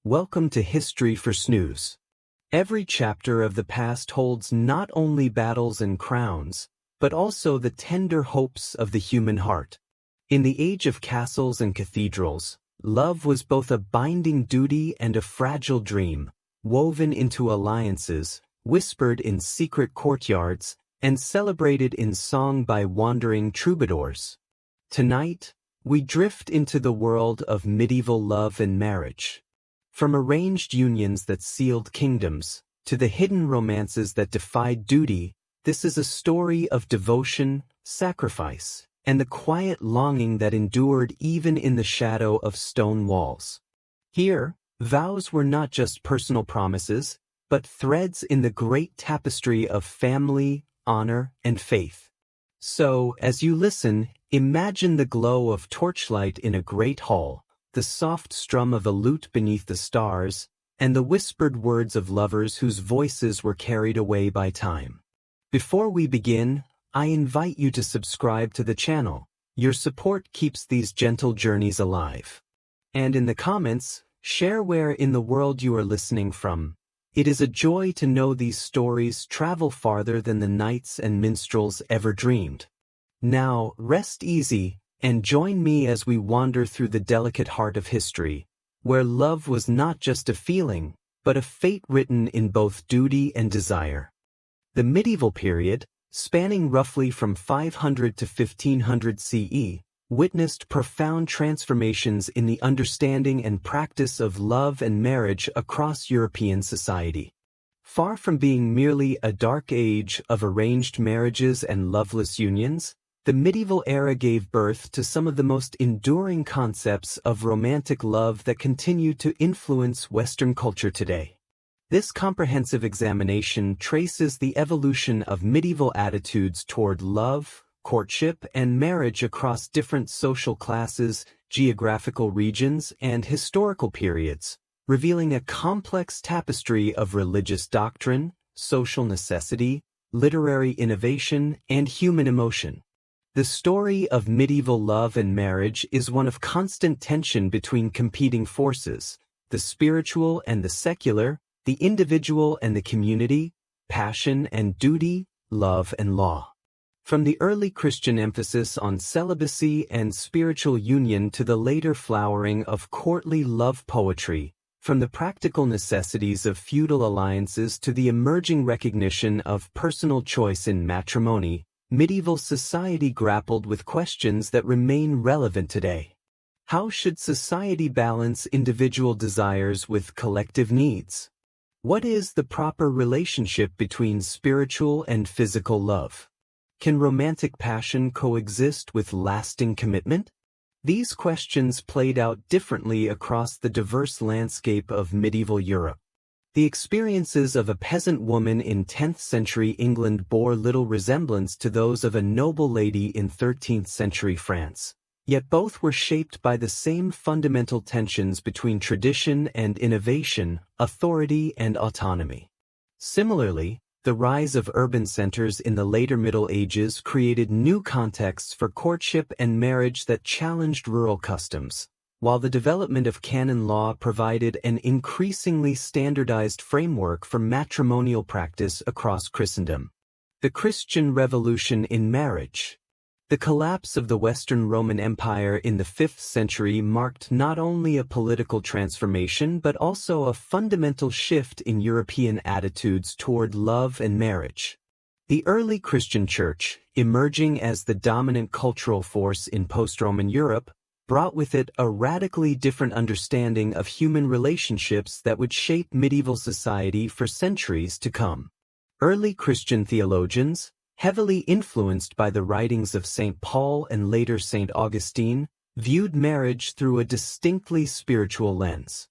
Welcome to History for Snooze. Every chapter of the past holds not only battles and crowns, but also the tender hopes of the human heart. In the age of castles and cathedrals, love was both a binding duty and a fragile dream, woven into alliances, whispered in secret courtyards, and celebrated in song by wandering troubadours. Tonight, we drift into the world of medieval love and marriage. From arranged unions that sealed kingdoms, to the hidden romances that defied duty, this is a story of devotion, sacrifice, and the quiet longing that endured even in the shadow of stone walls. Here, vows were not just personal promises, but threads in the great tapestry of family, honor, and faith. So, as you listen, imagine the glow of torchlight in a great hall, the soft strum of a lute beneath the stars, and the whispered words of lovers whose voices were carried away by time. Before we begin, I invite you to subscribe to the channel. Your support keeps these gentle journeys alive. And in the comments, share where in the world you are listening from. It is a joy to know these stories travel farther than the knights and minstrels ever dreamed. Now, rest easy, and join me as we wander through the delicate heart of history, where love was not just a feeling, but a fate written in both duty and desire. The medieval period, spanning roughly from 500 to 1500 CE, witnessed profound transformations in the understanding and practice of love and marriage across European society. Far from being merely a dark age of arranged marriages and loveless unions, the medieval era gave birth to some of the most enduring concepts of romantic love that continue to influence Western culture today. This comprehensive examination traces the evolution of medieval attitudes toward love, courtship, and marriage across different social classes, geographical regions, and historical periods, revealing a complex tapestry of religious doctrine, social necessity, literary innovation, and human emotion. The story of medieval love and marriage is one of constant tension between competing forces, the spiritual and the secular, the individual and the community, passion and duty, love and law. From the early Christian emphasis on celibacy and spiritual union to the later flowering of courtly love poetry, from the practical necessities of feudal alliances to the emerging recognition of personal choice in matrimony, medieval society grappled with questions that remain relevant today. How should society balance individual desires with collective needs? What is the proper relationship between spiritual and physical love? Can romantic passion coexist with lasting commitment? These questions played out differently across the diverse landscape of medieval Europe. The experiences of a peasant woman in 10th century England bore little resemblance to those of a noble lady in 13th century France, yet both were shaped by the same fundamental tensions between tradition and innovation, authority and autonomy. Similarly, the rise of urban centers in the later Middle Ages created new contexts for courtship and marriage that challenged rural customs, while the development of canon law provided an increasingly standardized framework for matrimonial practice across Christendom. The Christian Revolution in marriage. The collapse of the Western Roman Empire in the 5th century marked not only a political transformation but also a fundamental shift in European attitudes toward love and marriage. The early Christian Church, emerging as the dominant cultural force in post-Roman Europe, brought with it a radically different understanding of human relationships that would shape medieval society for centuries to come. Early Christian theologians, heavily influenced by the writings of St. Paul and later St. Augustine, viewed marriage through a distinctly spiritual lens.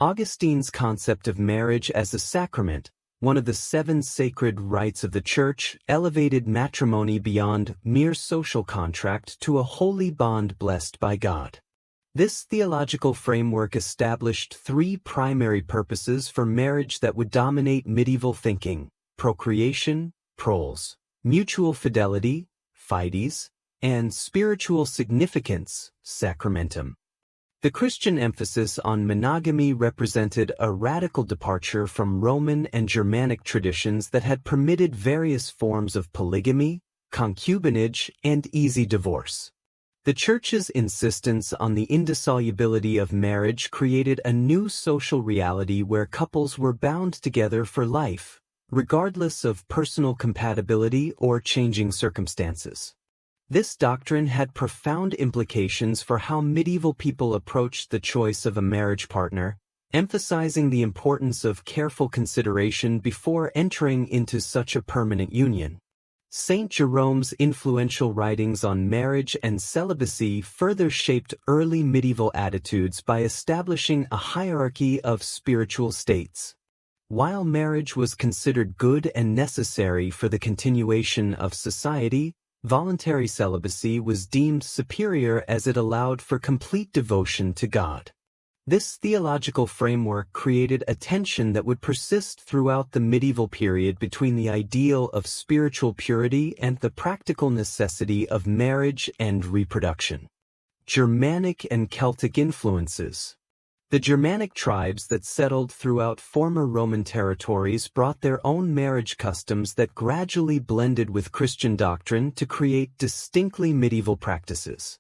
Augustine's concept of marriage as a sacrament, one of the 7 sacred rites of the Church, elevated matrimony beyond mere social contract to a holy bond blessed by God. This theological framework established 3 primary purposes for marriage that would dominate medieval thinking: procreation, proles, mutual fidelity, fides, and spiritual significance, sacramentum. The Christian emphasis on monogamy represented a radical departure from Roman and Germanic traditions that had permitted various forms of polygamy, concubinage, and easy divorce. The Church's insistence on the indissolubility of marriage created a new social reality where couples were bound together for life, regardless of personal compatibility or changing circumstances. This doctrine had profound implications for how medieval people approached the choice of a marriage partner, emphasizing the importance of careful consideration before entering into such a permanent union. Saint Jerome's influential writings on marriage and celibacy further shaped early medieval attitudes by establishing a hierarchy of spiritual states. While marriage was considered good and necessary for the continuation of society, voluntary celibacy was deemed superior as it allowed for complete devotion to God. This theological framework created a tension that would persist throughout the medieval period between the ideal of spiritual purity and the practical necessity of marriage and reproduction. Germanic and Celtic influences. The Germanic tribes that settled throughout former Roman territories brought their own marriage customs that gradually blended with Christian doctrine to create distinctly medieval practices.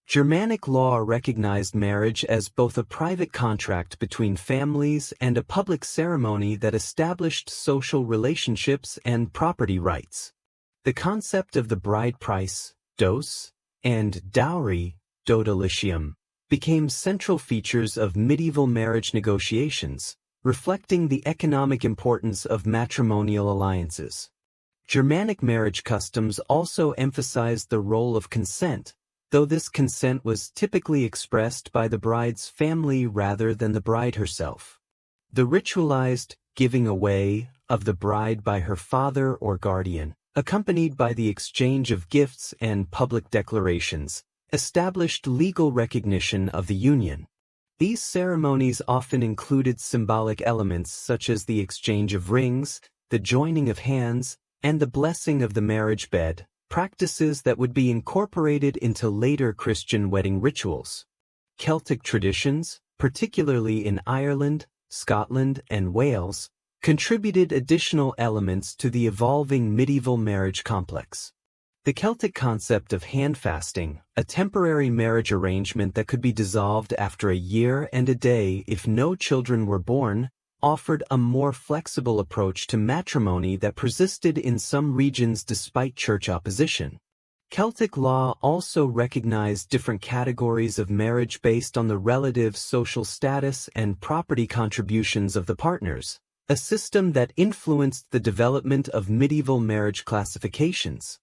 Germanic law recognized marriage as both a private contract between families and a public ceremony that established social relationships and property rights. The concept of the bride price, dos, and dowry, dodalicium, became central features of medieval marriage negotiations, reflecting the economic importance of matrimonial alliances. Germanic marriage customs also emphasized the role of consent, though this consent was typically expressed by the bride's family rather than the bride herself. The ritualized giving away of the bride by her father or guardian, accompanied by the exchange of gifts and public declarations, established legal recognition of the union. These ceremonies often included symbolic elements such as the exchange of rings, the joining of hands, and the blessing of the marriage bed, practices that would be incorporated into later Christian wedding rituals. Celtic traditions, particularly in Ireland, Scotland, and Wales, contributed additional elements to the evolving medieval marriage complex. The Celtic concept of handfasting, a temporary marriage arrangement that could be dissolved after a year and a day if no children were born, offered a more flexible approach to matrimony that persisted in some regions despite church opposition. Celtic law also recognized different categories of marriage based on the relative social status and property contributions of the partners, a system that influenced the development of medieval marriage classifications.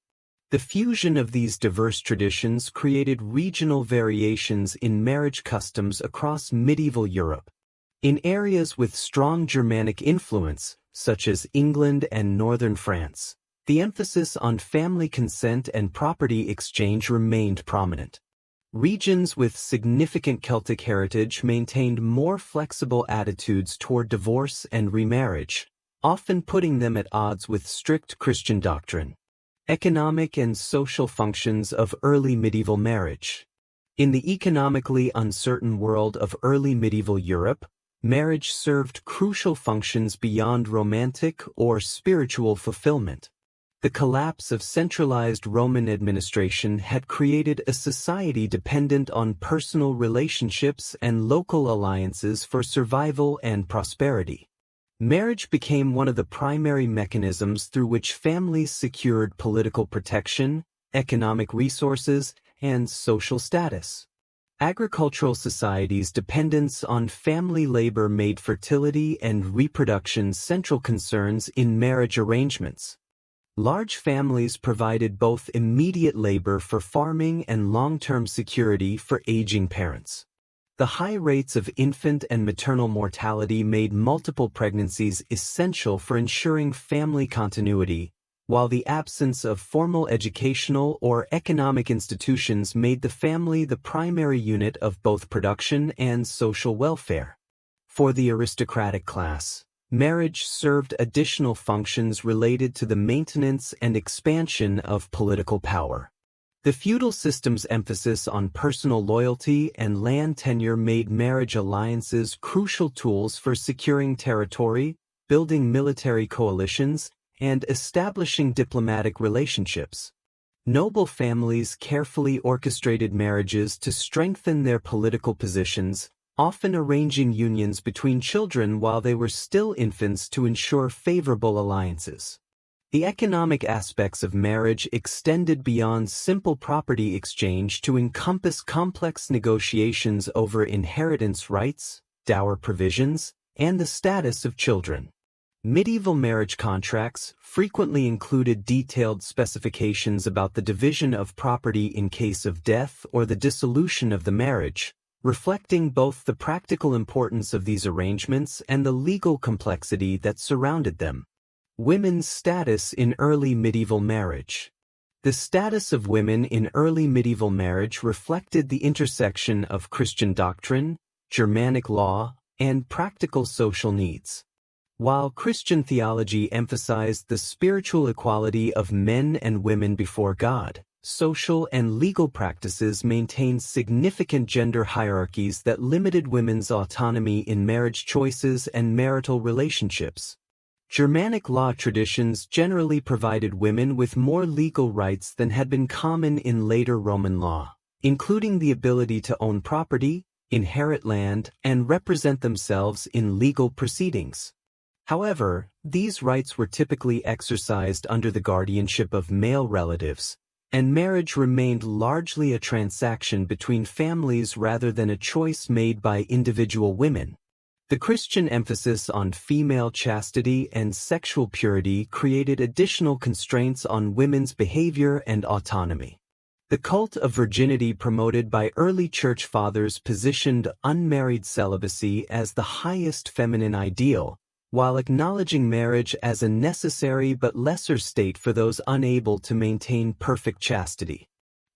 The fusion of these diverse traditions created regional variations in marriage customs across medieval Europe. In areas with strong Germanic influence, such as England and northern France, the emphasis on family consent and property exchange remained prominent. Regions with significant Celtic heritage maintained more flexible attitudes toward divorce and remarriage, often putting them at odds with strict Christian doctrine. Economic and social functions of early medieval marriage. In the economically uncertain world of early medieval Europe, marriage served crucial functions beyond romantic or spiritual fulfillment. The collapse of centralized Roman administration had created a society dependent on personal relationships and local alliances for survival and prosperity. Marriage became one of the primary mechanisms through which families secured political protection, economic resources, and social status. Agricultural societies' dependence on family labor made fertility and reproduction central concerns in marriage arrangements. Large families provided both immediate labor for farming and long-term security for aging parents. The high rates of infant and maternal mortality made multiple pregnancies essential for ensuring family continuity, while the absence of formal educational or economic institutions made the family the primary unit of both production and social welfare. For the aristocratic class, marriage served additional functions related to the maintenance and expansion of political power. The feudal system's emphasis on personal loyalty and land tenure made marriage alliances crucial tools for securing territory, building military coalitions, and establishing diplomatic relationships. Noble families carefully orchestrated marriages to strengthen their political positions, often arranging unions between children while they were still infants to ensure favorable alliances. The economic aspects of marriage extended beyond simple property exchange to encompass complex negotiations over inheritance rights, dower provisions, and the status of children. Medieval marriage contracts frequently included detailed specifications about the division of property in case of death or the dissolution of the marriage, reflecting both the practical importance of these arrangements and the legal complexity that surrounded them. Women's status in early medieval marriage. The status of women in early medieval marriage reflected the intersection of Christian doctrine, Germanic law, and practical social needs. While Christian theology emphasized the spiritual equality of men and women before God, social and legal practices maintained significant gender hierarchies that limited women's autonomy in marriage choices and marital relationships. Germanic law traditions generally provided women with more legal rights than had been common in later Roman law, including the ability to own property, inherit land, and represent themselves in legal proceedings. However, these rights were typically exercised under the guardianship of male relatives, and marriage remained largely a transaction between families rather than a choice made by individual women. The Christian emphasis on female chastity and sexual purity created additional constraints on women's behavior and autonomy. The cult of virginity promoted by early church fathers positioned unmarried celibacy as the highest feminine ideal, while acknowledging marriage as a necessary but lesser state for those unable to maintain perfect chastity.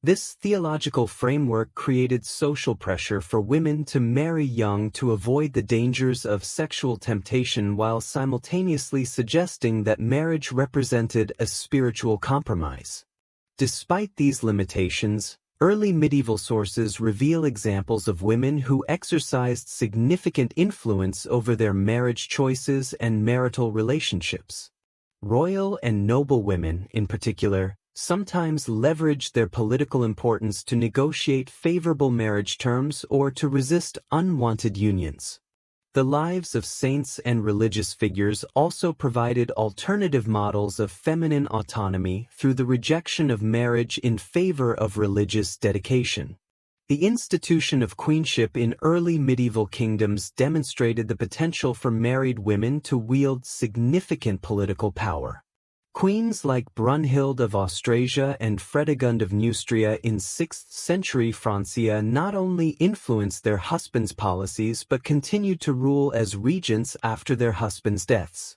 This theological framework created social pressure for women to marry young to avoid the dangers of sexual temptation while simultaneously suggesting that marriage represented a spiritual compromise. Despite these limitations, early medieval sources reveal examples of women who exercised significant influence over their marriage choices and marital relationships. Royal and noble women, in particular, sometimes leveraged their political importance to negotiate favorable marriage terms or to resist unwanted unions. The lives of saints and religious figures also provided alternative models of feminine autonomy through the rejection of marriage in favor of religious dedication. The institution of queenship in early medieval kingdoms demonstrated the potential for married women to wield significant political power. Queens like Brunhild of Austrasia and Fredegund of Neustria in 6th century Francia not only influenced their husbands' policies but continued to rule as regents after their husbands' deaths.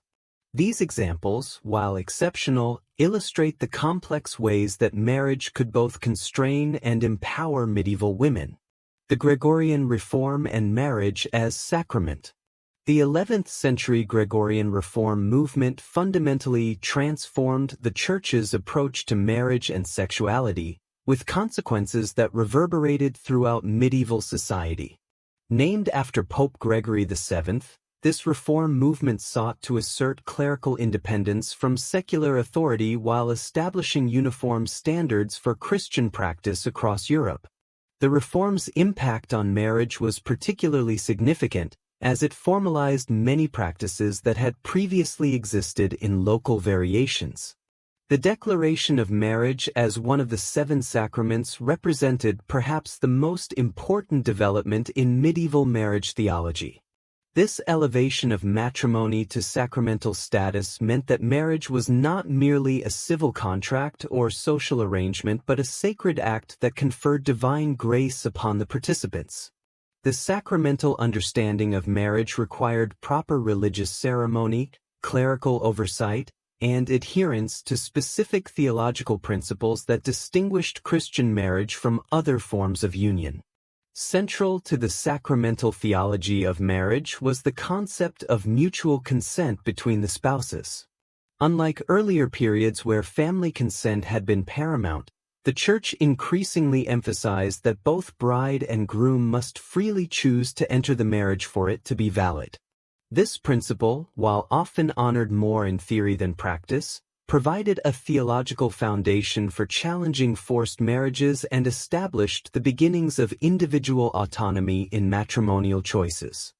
These examples, while exceptional, illustrate the complex ways that marriage could both constrain and empower medieval women. The Gregorian Reform and marriage as sacrament. The 11th century Gregorian Reform movement fundamentally transformed the Church's approach to marriage and sexuality, with consequences that reverberated throughout medieval society. Named after Pope Gregory VII, this reform movement sought to assert clerical independence from secular authority while establishing uniform standards for Christian practice across Europe. The reform's impact on marriage was particularly significant, as it formalized many practices that had previously existed in local variations. The declaration of marriage as one of the 7 sacraments represented perhaps the most important development in medieval marriage theology. This elevation of matrimony to sacramental status meant that marriage was not merely a civil contract or social arrangement but a sacred act that conferred divine grace upon the participants. The sacramental understanding of marriage required proper religious ceremony, clerical oversight, and adherence to specific theological principles that distinguished Christian marriage from other forms of union. Central to the sacramental theology of marriage was the concept of mutual consent between the spouses. Unlike earlier periods where family consent had been paramount, The church increasingly emphasized that both bride and groom must freely choose to enter the marriage for it to be valid. This principle, while often honored more in theory than practice, provided a theological foundation for challenging forced marriages and established the beginnings of individual autonomy in matrimonial choices.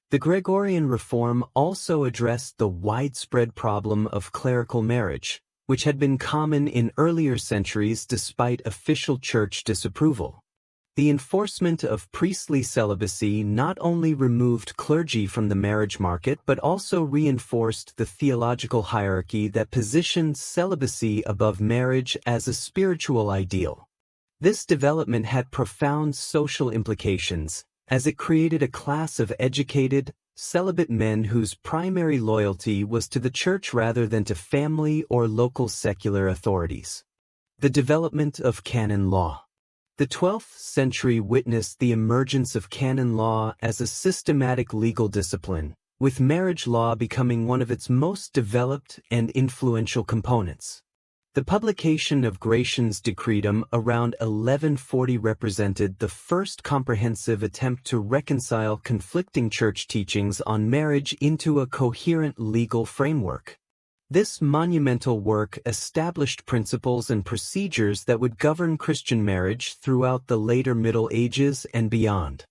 The Gregorian reform also addressed the widespread problem of clerical marriage, which had been common in earlier centuries despite official church disapproval. The enforcement of priestly celibacy not only removed clergy from the marriage market but also reinforced the theological hierarchy that positioned celibacy above marriage as a spiritual ideal. This development had profound social implications, as it created a class of educated, celibate men whose primary loyalty was to the church rather than to family or local secular authorities. The development of canon law. The 12th century witnessed the emergence of canon law as a systematic legal discipline, with marriage law becoming one of its most developed and influential components. The publication of Gratian's Decretum around 1140 represented the first comprehensive attempt to reconcile conflicting church teachings on marriage into a coherent legal framework. This monumental work established principles and procedures that would govern Christian marriage throughout the later Middle Ages and beyond.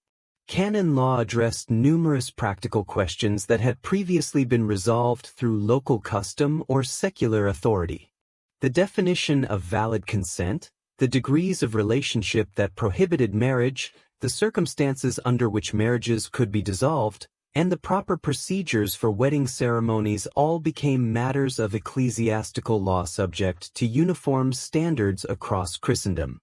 Canon law addressed numerous practical questions that had previously been resolved through local custom or secular authority. The definition of valid consent, the degrees of relationship that prohibited marriage, the circumstances under which marriages could be dissolved, and the proper procedures for wedding ceremonies all became matters of ecclesiastical law subject to uniform standards across Christendom.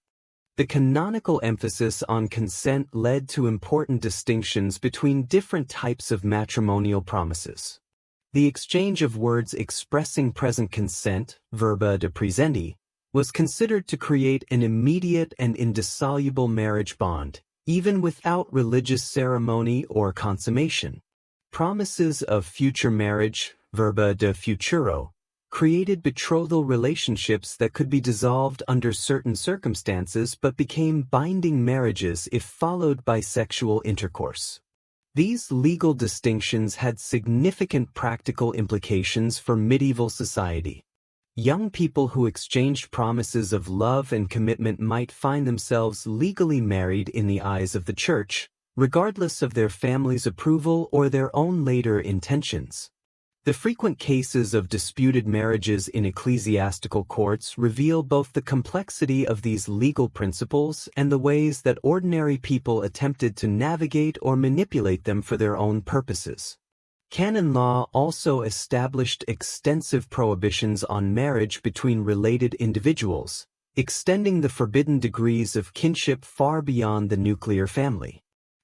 The canonical emphasis on consent led to important distinctions between different types of matrimonial promises. The exchange of words expressing present consent, verba de praesendi, was considered to create an immediate and indissoluble marriage bond, even without religious ceremony or consummation. Promises of future marriage, verba de futuro, created betrothal relationships that could be dissolved under certain circumstances but became binding marriages if followed by sexual intercourse. These legal distinctions had significant practical implications for medieval society. Young people who exchanged promises of love and commitment might find themselves legally married in the eyes of the church, regardless of their family's approval or their own later intentions. The frequent cases of disputed marriages in ecclesiastical courts reveal both the complexity of these legal principles and the ways that ordinary people attempted to navigate or manipulate them for their own purposes. Canon law also established extensive prohibitions on marriage between related individuals, extending the forbidden degrees of kinship far beyond the nuclear family.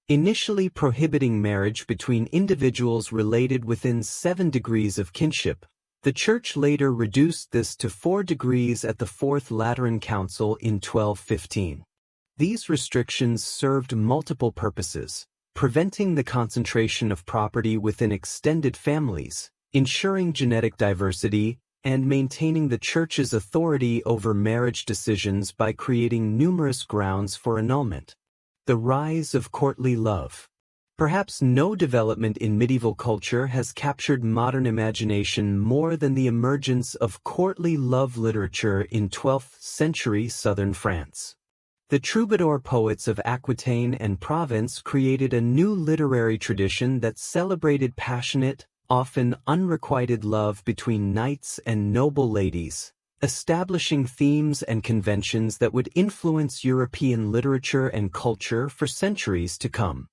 Initially prohibiting marriage between individuals related within 7 degrees of kinship, the Church later reduced this to 4 degrees at the Fourth Lateran Council in 1215. These restrictions served multiple purposes: preventing the concentration of property within extended families, ensuring genetic diversity, and maintaining the Church's authority over marriage decisions by creating numerous grounds for annulment. The rise of courtly love. Perhaps no development in medieval culture has captured modern imagination more than the emergence of courtly love literature in 12th century southern France. The troubadour poets of Aquitaine and Provence created a new literary tradition that celebrated passionate, often unrequited love between knights and noble ladies, establishing themes and conventions that would influence European literature and culture for centuries to come.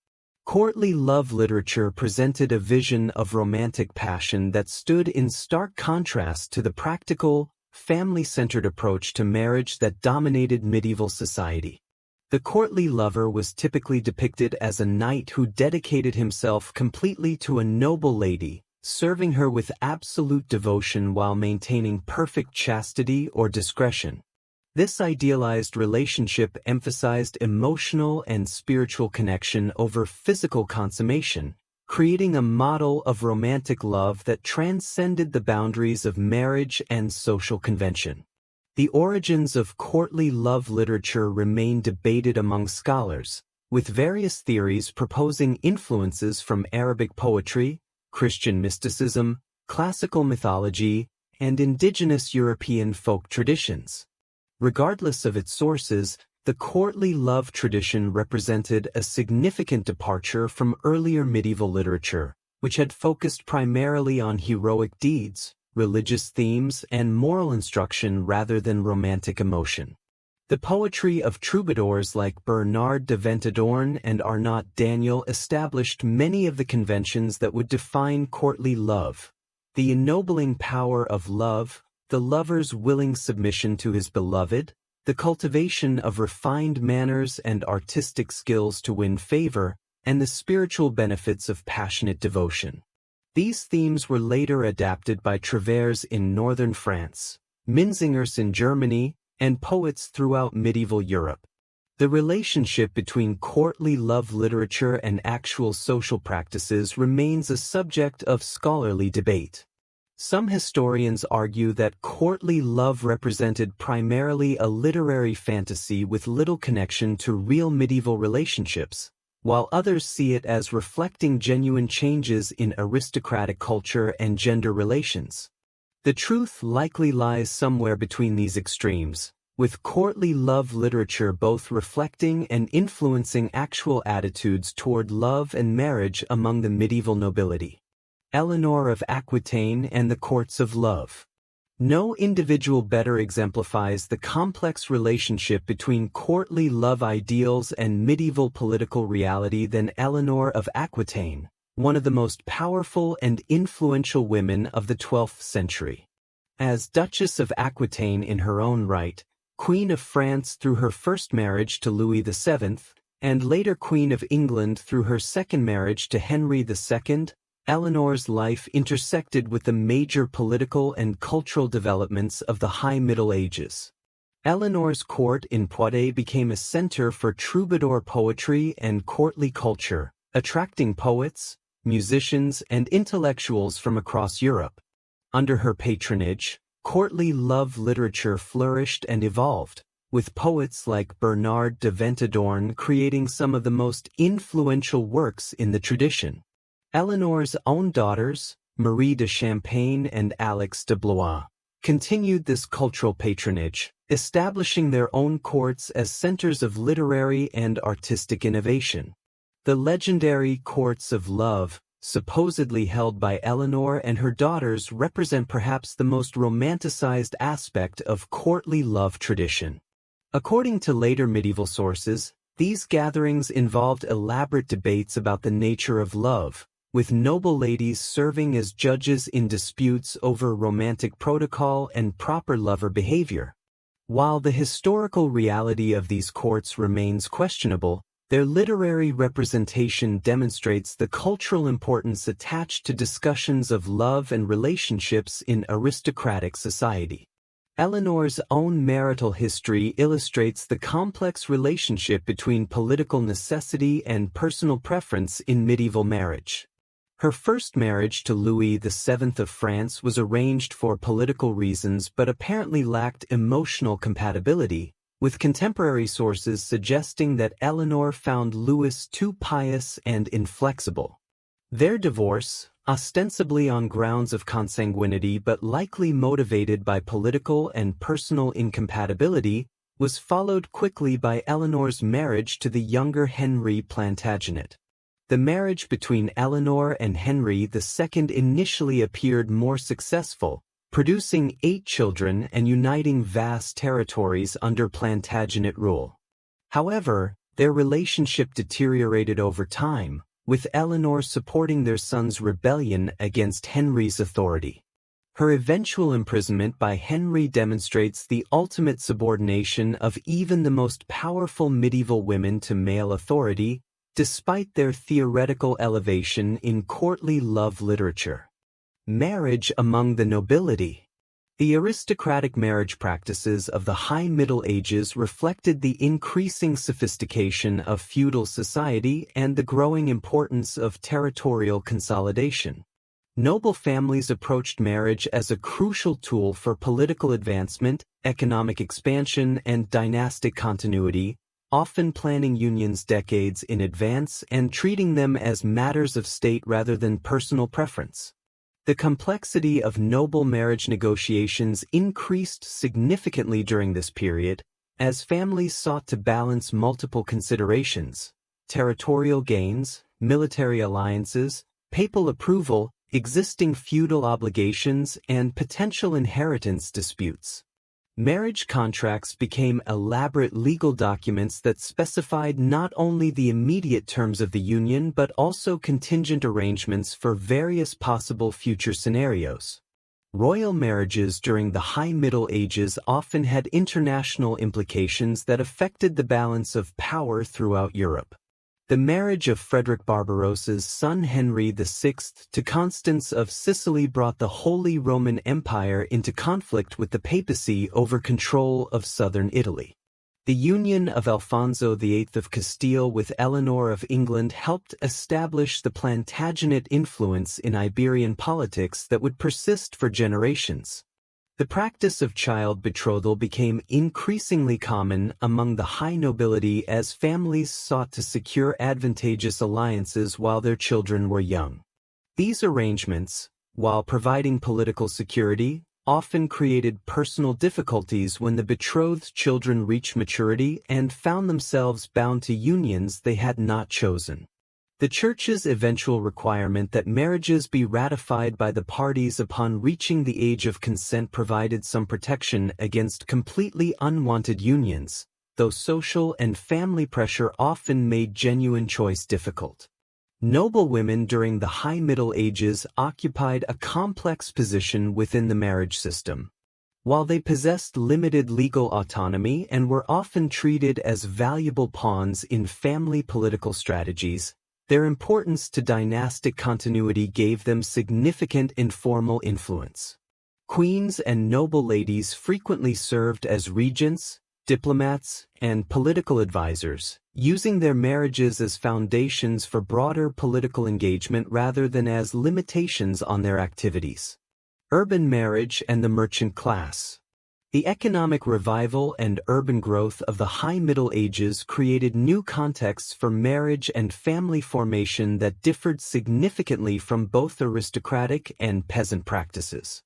Courtly love literature presented a vision of romantic passion that stood in stark contrast to the practical, family-centered approach to marriage that dominated medieval society. The courtly lover was typically depicted as a knight who dedicated himself completely to a noble lady, serving her with absolute devotion while maintaining perfect chastity or discretion. This idealized relationship emphasized emotional and spiritual connection over physical consummation, creating a model of romantic love that transcended the boundaries of marriage and social convention. The origins of courtly love literature remain debated among scholars, with various theories proposing influences from Arabic poetry, Christian mysticism, classical mythology, and indigenous European folk traditions. Regardless of its sources, the courtly love tradition represented a significant departure from earlier medieval literature, which had focused primarily on heroic deeds, religious themes, and moral instruction rather than romantic emotion. The poetry of troubadours like Bernard de Ventadorn and Arnaut Daniel established many of the conventions that would define courtly love: the ennobling power of love, the lover's willing submission to his beloved, the cultivation of refined manners and artistic skills to win favor, and the spiritual benefits of passionate devotion. These themes were later adapted by Travers in northern France, Minzingers in Germany, and poets throughout medieval Europe. The relationship between courtly love literature and actual social practices remains a subject of scholarly debate. Some historians argue that courtly love represented primarily a literary fantasy with little connection to real medieval relationships, while others see it as reflecting genuine changes in aristocratic culture and gender relations. The truth likely lies somewhere between these extremes, with courtly love literature both reflecting and influencing actual attitudes toward love and marriage among the medieval nobility. Eleanor of Aquitaine and the Courts of Love. No individual better exemplifies the complex relationship between courtly love ideals and medieval political reality than Eleanor of Aquitaine, one of the most powerful and influential women of the 12th century. As Duchess of Aquitaine in her own right, Queen of France through her first marriage to Louis VII, and later Queen of England through her second marriage to Henry II, Eleanor's life intersected with the major political and cultural developments of the High Middle Ages. Eleanor's court in Poitiers became a center for troubadour poetry and courtly culture, attracting poets, musicians, and intellectuals from across Europe. Under her patronage, courtly love literature flourished and evolved, with poets like Bernard de Ventadorn creating some of the most influential works in the tradition. Eleanor's own daughters, Marie de Champagne and Alix de Blois, continued this cultural patronage, establishing their own courts as centers of literary and artistic innovation. The legendary Courts of Love, supposedly held by Eleanor and her daughters, represent perhaps the most romanticized aspect of courtly love tradition. According to later medieval sources, these gatherings involved elaborate debates about the nature of love, with noble ladies serving as judges in disputes over romantic protocol and proper lover behavior. While the historical reality of these courts remains questionable, their literary representation demonstrates the cultural importance attached to discussions of love and relationships in aristocratic society. Eleanor's own marital history illustrates the complex relationship between political necessity and personal preference in medieval marriage. Her first marriage to Louis VII of France was arranged for political reasons but apparently lacked emotional compatibility, with contemporary sources suggesting that Eleanor found Louis too pious and inflexible. Their divorce, ostensibly on grounds of consanguinity but likely motivated by political and personal incompatibility, was followed quickly by Eleanor's marriage to the younger Henry Plantagenet. The marriage between Eleanor and Henry II initially appeared more successful, producing 8 children and uniting vast territories under Plantagenet rule. However, their relationship deteriorated over time, with Eleanor supporting their son's rebellion against Henry's authority. Her eventual imprisonment by Henry demonstrates the ultimate subordination of even the most powerful medieval women to male authority, despite their theoretical elevation in courtly love literature. Marriage among the nobility. The aristocratic marriage practices of the High Middle Ages reflected the increasing sophistication of feudal society and the growing importance of territorial consolidation. Noble families approached marriage as a crucial tool for political advancement, economic expansion, and dynastic continuity, often planning unions decades in advance and treating them as matters of state rather than personal preference. The complexity of noble marriage negotiations increased significantly during this period, as families sought to balance multiple considerations: territorial gains, military alliances, papal approval, existing feudal obligations, and potential inheritance disputes. Marriage contracts became elaborate legal documents that specified not only the immediate terms of the union but also contingent arrangements for various possible future scenarios. Royal marriages during the High Middle Ages often had international implications that affected the balance of power throughout Europe. The marriage of Frederick Barbarossa's son Henry VI to Constance of Sicily brought the Holy Roman Empire into conflict with the papacy over control of southern Italy. The union of Alfonso VIII of Castile with Eleanor of England helped establish the Plantagenet influence in Iberian politics that would persist for generations. The practice of child betrothal became increasingly common among the high nobility as families sought to secure advantageous alliances while their children were young. These arrangements, while providing political security, often created personal difficulties when the betrothed children reached maturity and found themselves bound to unions they had not chosen. The Church's eventual requirement that marriages be ratified by the parties upon reaching the age of consent provided some protection against completely unwanted unions, though social and family pressure often made genuine choice difficult. Noble women during the High Middle Ages occupied a complex position within the marriage system. While they possessed limited legal autonomy and were often treated as valuable pawns in family political strategies, their importance to dynastic continuity gave them significant informal influence. Queens and noble ladies frequently served as regents, diplomats, and political advisors, using their marriages as foundations for broader political engagement rather than as limitations on their activities. Urban marriage and the merchant class. The economic revival and urban growth of the High Middle Ages created new contexts for marriage and family formation that differed significantly from both aristocratic and peasant practices.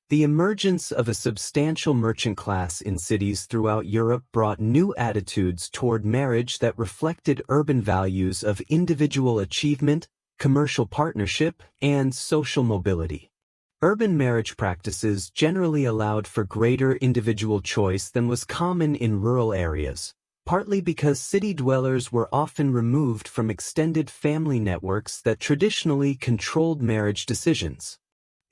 The emergence of a substantial merchant class in cities throughout Europe brought new attitudes toward marriage that reflected urban values of individual achievement, commercial partnership, and social mobility. Urban marriage practices generally allowed for greater individual choice than was common in rural areas, partly because city dwellers were often removed from extended family networks that traditionally controlled marriage decisions.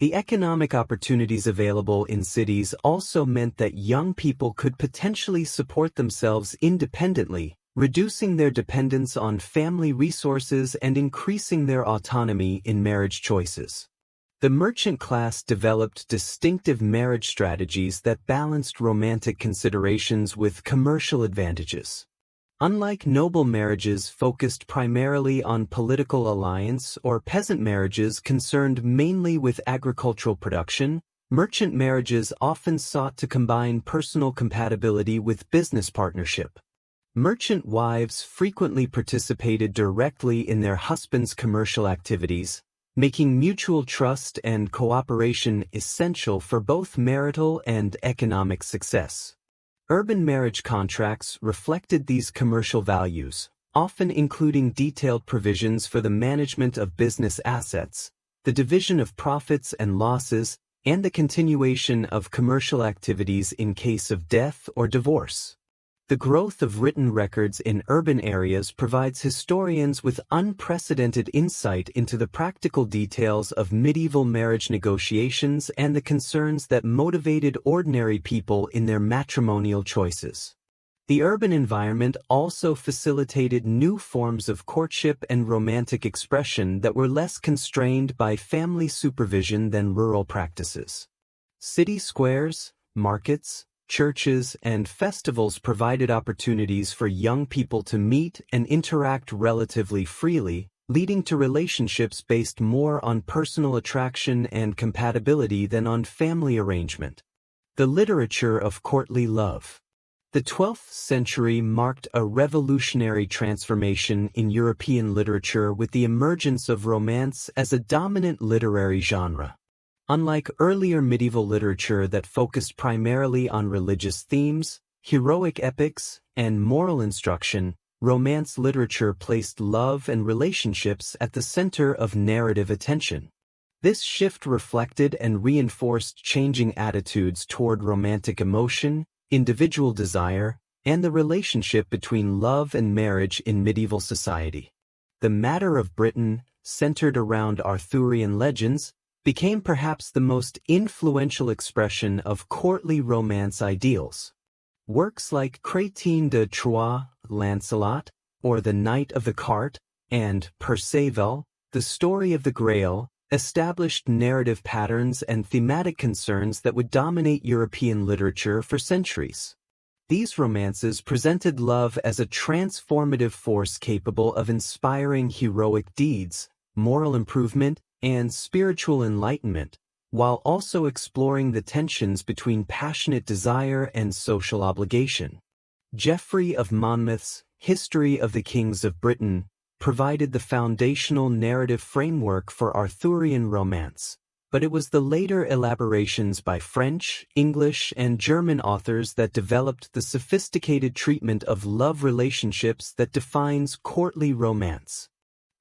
The economic opportunities available in cities also meant that young people could potentially support themselves independently, reducing their dependence on family resources and increasing their autonomy in marriage choices. The merchant class developed distinctive marriage strategies that balanced romantic considerations with commercial advantages. Unlike noble marriages focused primarily on political alliance or peasant marriages concerned mainly with agricultural production, merchant marriages often sought to combine personal compatibility with business partnership. Merchant wives frequently participated directly in their husbands' commercial activities, making mutual trust and cooperation essential for both marital and economic success. Urban marriage contracts reflected these commercial values, often including detailed provisions for the management of business assets, the division of profits and losses, and the continuation of commercial activities in case of death or divorce. The growth of written records in urban areas provides historians with unprecedented insight into the practical details of medieval marriage negotiations and the concerns that motivated ordinary people in their matrimonial choices. The urban environment also facilitated new forms of courtship and romantic expression that were less constrained by family supervision than rural practices. City squares, markets, churches, and festivals provided opportunities for young people to meet and interact relatively freely, leading to relationships based more on personal attraction and compatibility than on family arrangement. The literature of courtly love. The 12th century marked a revolutionary transformation in European literature with the emergence of romance as a dominant literary genre. Unlike earlier medieval literature that focused primarily on religious themes, heroic epics, and moral instruction, Romance literature placed love and relationships at the center of narrative attention. This shift reflected and reinforced changing attitudes toward romantic emotion, individual desire, and the relationship between love and marriage in medieval society. The Matter of Britain, centered around Arthurian legends, became perhaps the most influential expression of courtly romance ideals. Works like Chrétien de Troyes, Lancelot, or The Knight of the Cart, and Perceval, The Story of the Grail, established narrative patterns and thematic concerns that would dominate European literature for centuries. These romances presented love as a transformative force capable of inspiring heroic deeds, moral improvement, and spiritual enlightenment, while also exploring the tensions between passionate desire and social obligation. Geoffrey of Monmouth's History of the Kings of Britain provided the foundational narrative framework for Arthurian romance, but it was the later elaborations by French, English, and German authors that developed the sophisticated treatment of love relationships that defines courtly romance.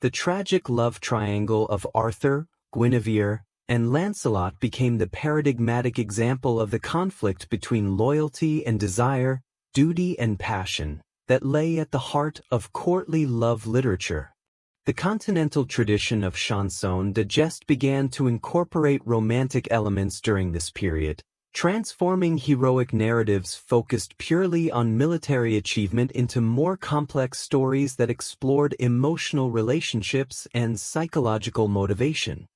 The tragic love triangle of Arthur, Guinevere, and Lancelot became the paradigmatic example of the conflict between loyalty and desire, duty and passion, that lay at the heart of courtly love literature. The continental tradition of chanson de geste began to incorporate romantic elements during this period, transforming heroic narratives focused purely on military achievement into more complex stories that explored emotional relationships and psychological motivation.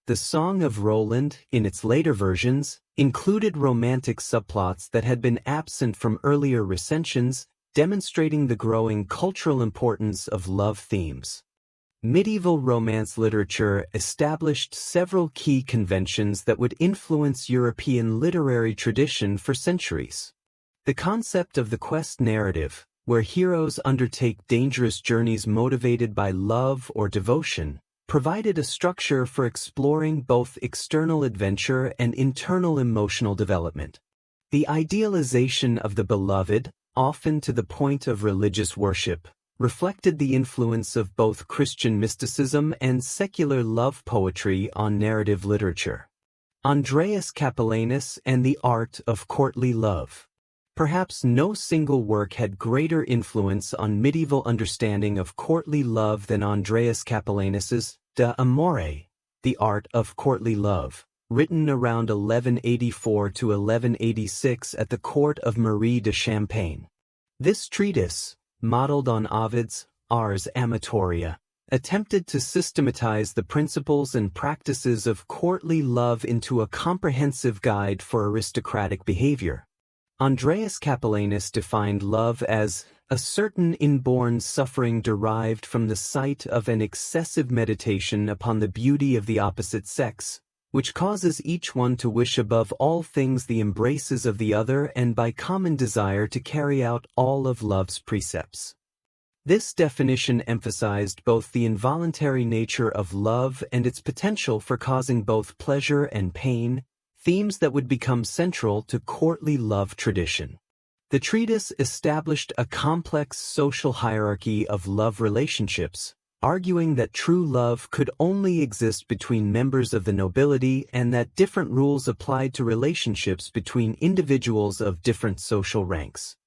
The Song of Roland, in its later versions, included romantic subplots that had been absent from earlier recensions, demonstrating the growing cultural importance of love themes. Medieval romance literature established several key conventions that would influence European literary tradition for centuries. The concept of the quest narrative, where heroes undertake dangerous journeys motivated by love or devotion, provided a structure for exploring both external adventure and internal emotional development. The idealization of the beloved, often to the point of religious worship, reflected the influence of both Christian mysticism and secular love poetry on narrative literature. Andreas Capellanus and the Art of Courtly Love. Perhaps no single work had greater influence on medieval understanding of courtly love than Andreas Capellanus's De Amore, The Art of Courtly Love, written around 1184 to 1186 at the court of Marie de Champagne. This treatise, modeled on Ovid's Ars Amatoria, attempted to systematize the principles and practices of courtly love into a comprehensive guide for aristocratic behavior. Andreas Capellanus defined love as a certain inborn suffering derived from the sight of an excessive meditation upon the beauty of the opposite sex, which causes each one to wish above all things the embraces of the other and by common desire to carry out all of love's precepts. This definition emphasized both the involuntary nature of love and its potential for causing both pleasure and pain, themes that would become central to courtly love tradition. The treatise established a complex social hierarchy of love relationships, arguing that true love could only exist between members of the nobility and that different rules applied to relationships between individuals of different social ranks.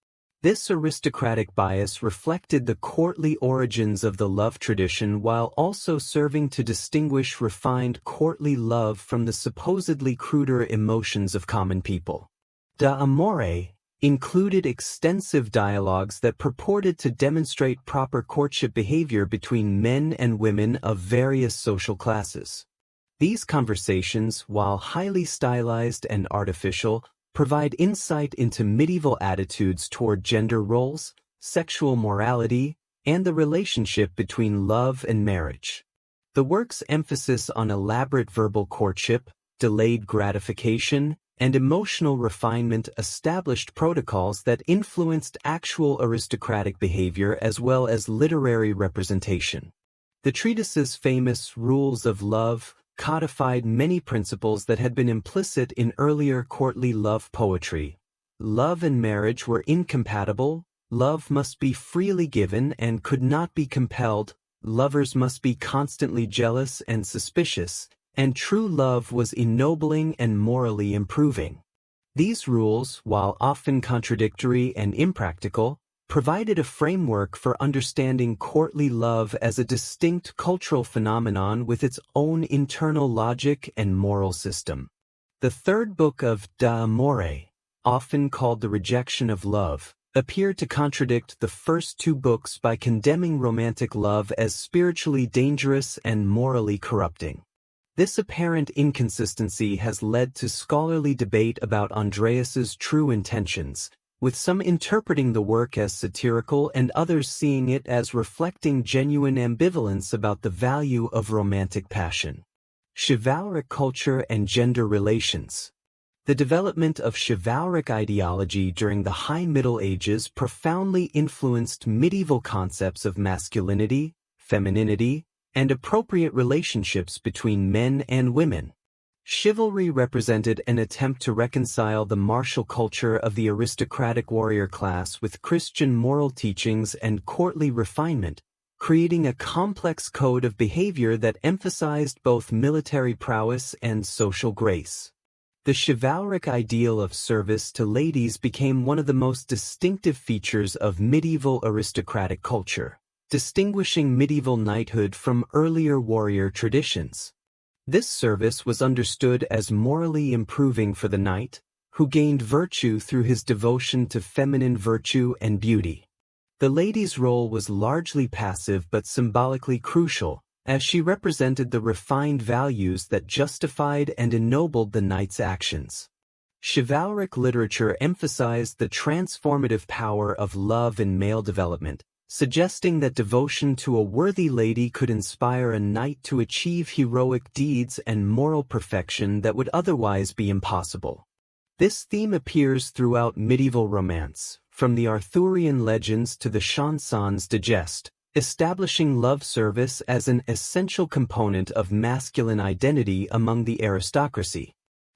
This aristocratic bias reflected the courtly origins of the love tradition while also serving to distinguish refined courtly love from the supposedly cruder emotions of common people. De Amore included extensive dialogues that purported to demonstrate proper courtship behavior between men and women of various social classes. These conversations, while highly stylized and artificial, provide insight into medieval attitudes toward gender roles, sexual morality, and the relationship between love and marriage. The work's emphasis on elaborate verbal courtship, delayed gratification, and emotional refinement established protocols that influenced actual aristocratic behavior as well as literary representation. The treatise's famous Rules of Love codified many principles that had been implicit in earlier courtly love poetry. Love and marriage were incompatible, love must be freely given and could not be compelled, lovers must be constantly jealous and suspicious, and true love was ennobling and morally improving. These rules, while often contradictory and impractical, provided a framework for understanding courtly love as a distinct cultural phenomenon with its own internal logic and moral system. The third book of D'Amore, often called The Rejection of Love, appeared to contradict the first two books by condemning romantic love as spiritually dangerous and morally corrupting. This apparent inconsistency has led to scholarly debate about Andreas's true intentions, with some interpreting the work as satirical and others seeing it as reflecting genuine ambivalence about the value of romantic passion. Chivalric culture and gender relations. The development of chivalric ideology during the High Middle Ages profoundly influenced medieval concepts of masculinity, femininity, and appropriate relationships between men and women. Chivalry represented an attempt to reconcile the martial culture of the aristocratic warrior class with Christian moral teachings and courtly refinement, creating a complex code of behavior that emphasized both military prowess and social grace. The chivalric ideal of service to ladies became one of the most distinctive features of medieval aristocratic culture, distinguishing medieval knighthood from earlier warrior traditions. This service was understood as morally improving for the knight, who gained virtue through his devotion to feminine virtue and beauty. The lady's role was largely passive but symbolically crucial, as she represented the refined values that justified and ennobled the knight's actions. Chivalric literature emphasized the transformative power of love in male development, suggesting that devotion to a worthy lady could inspire a knight to achieve heroic deeds and moral perfection that would otherwise be impossible. This theme appears throughout medieval romance, from the Arthurian legends to the Chansons de Geste, establishing love service as an essential component of masculine identity among the aristocracy.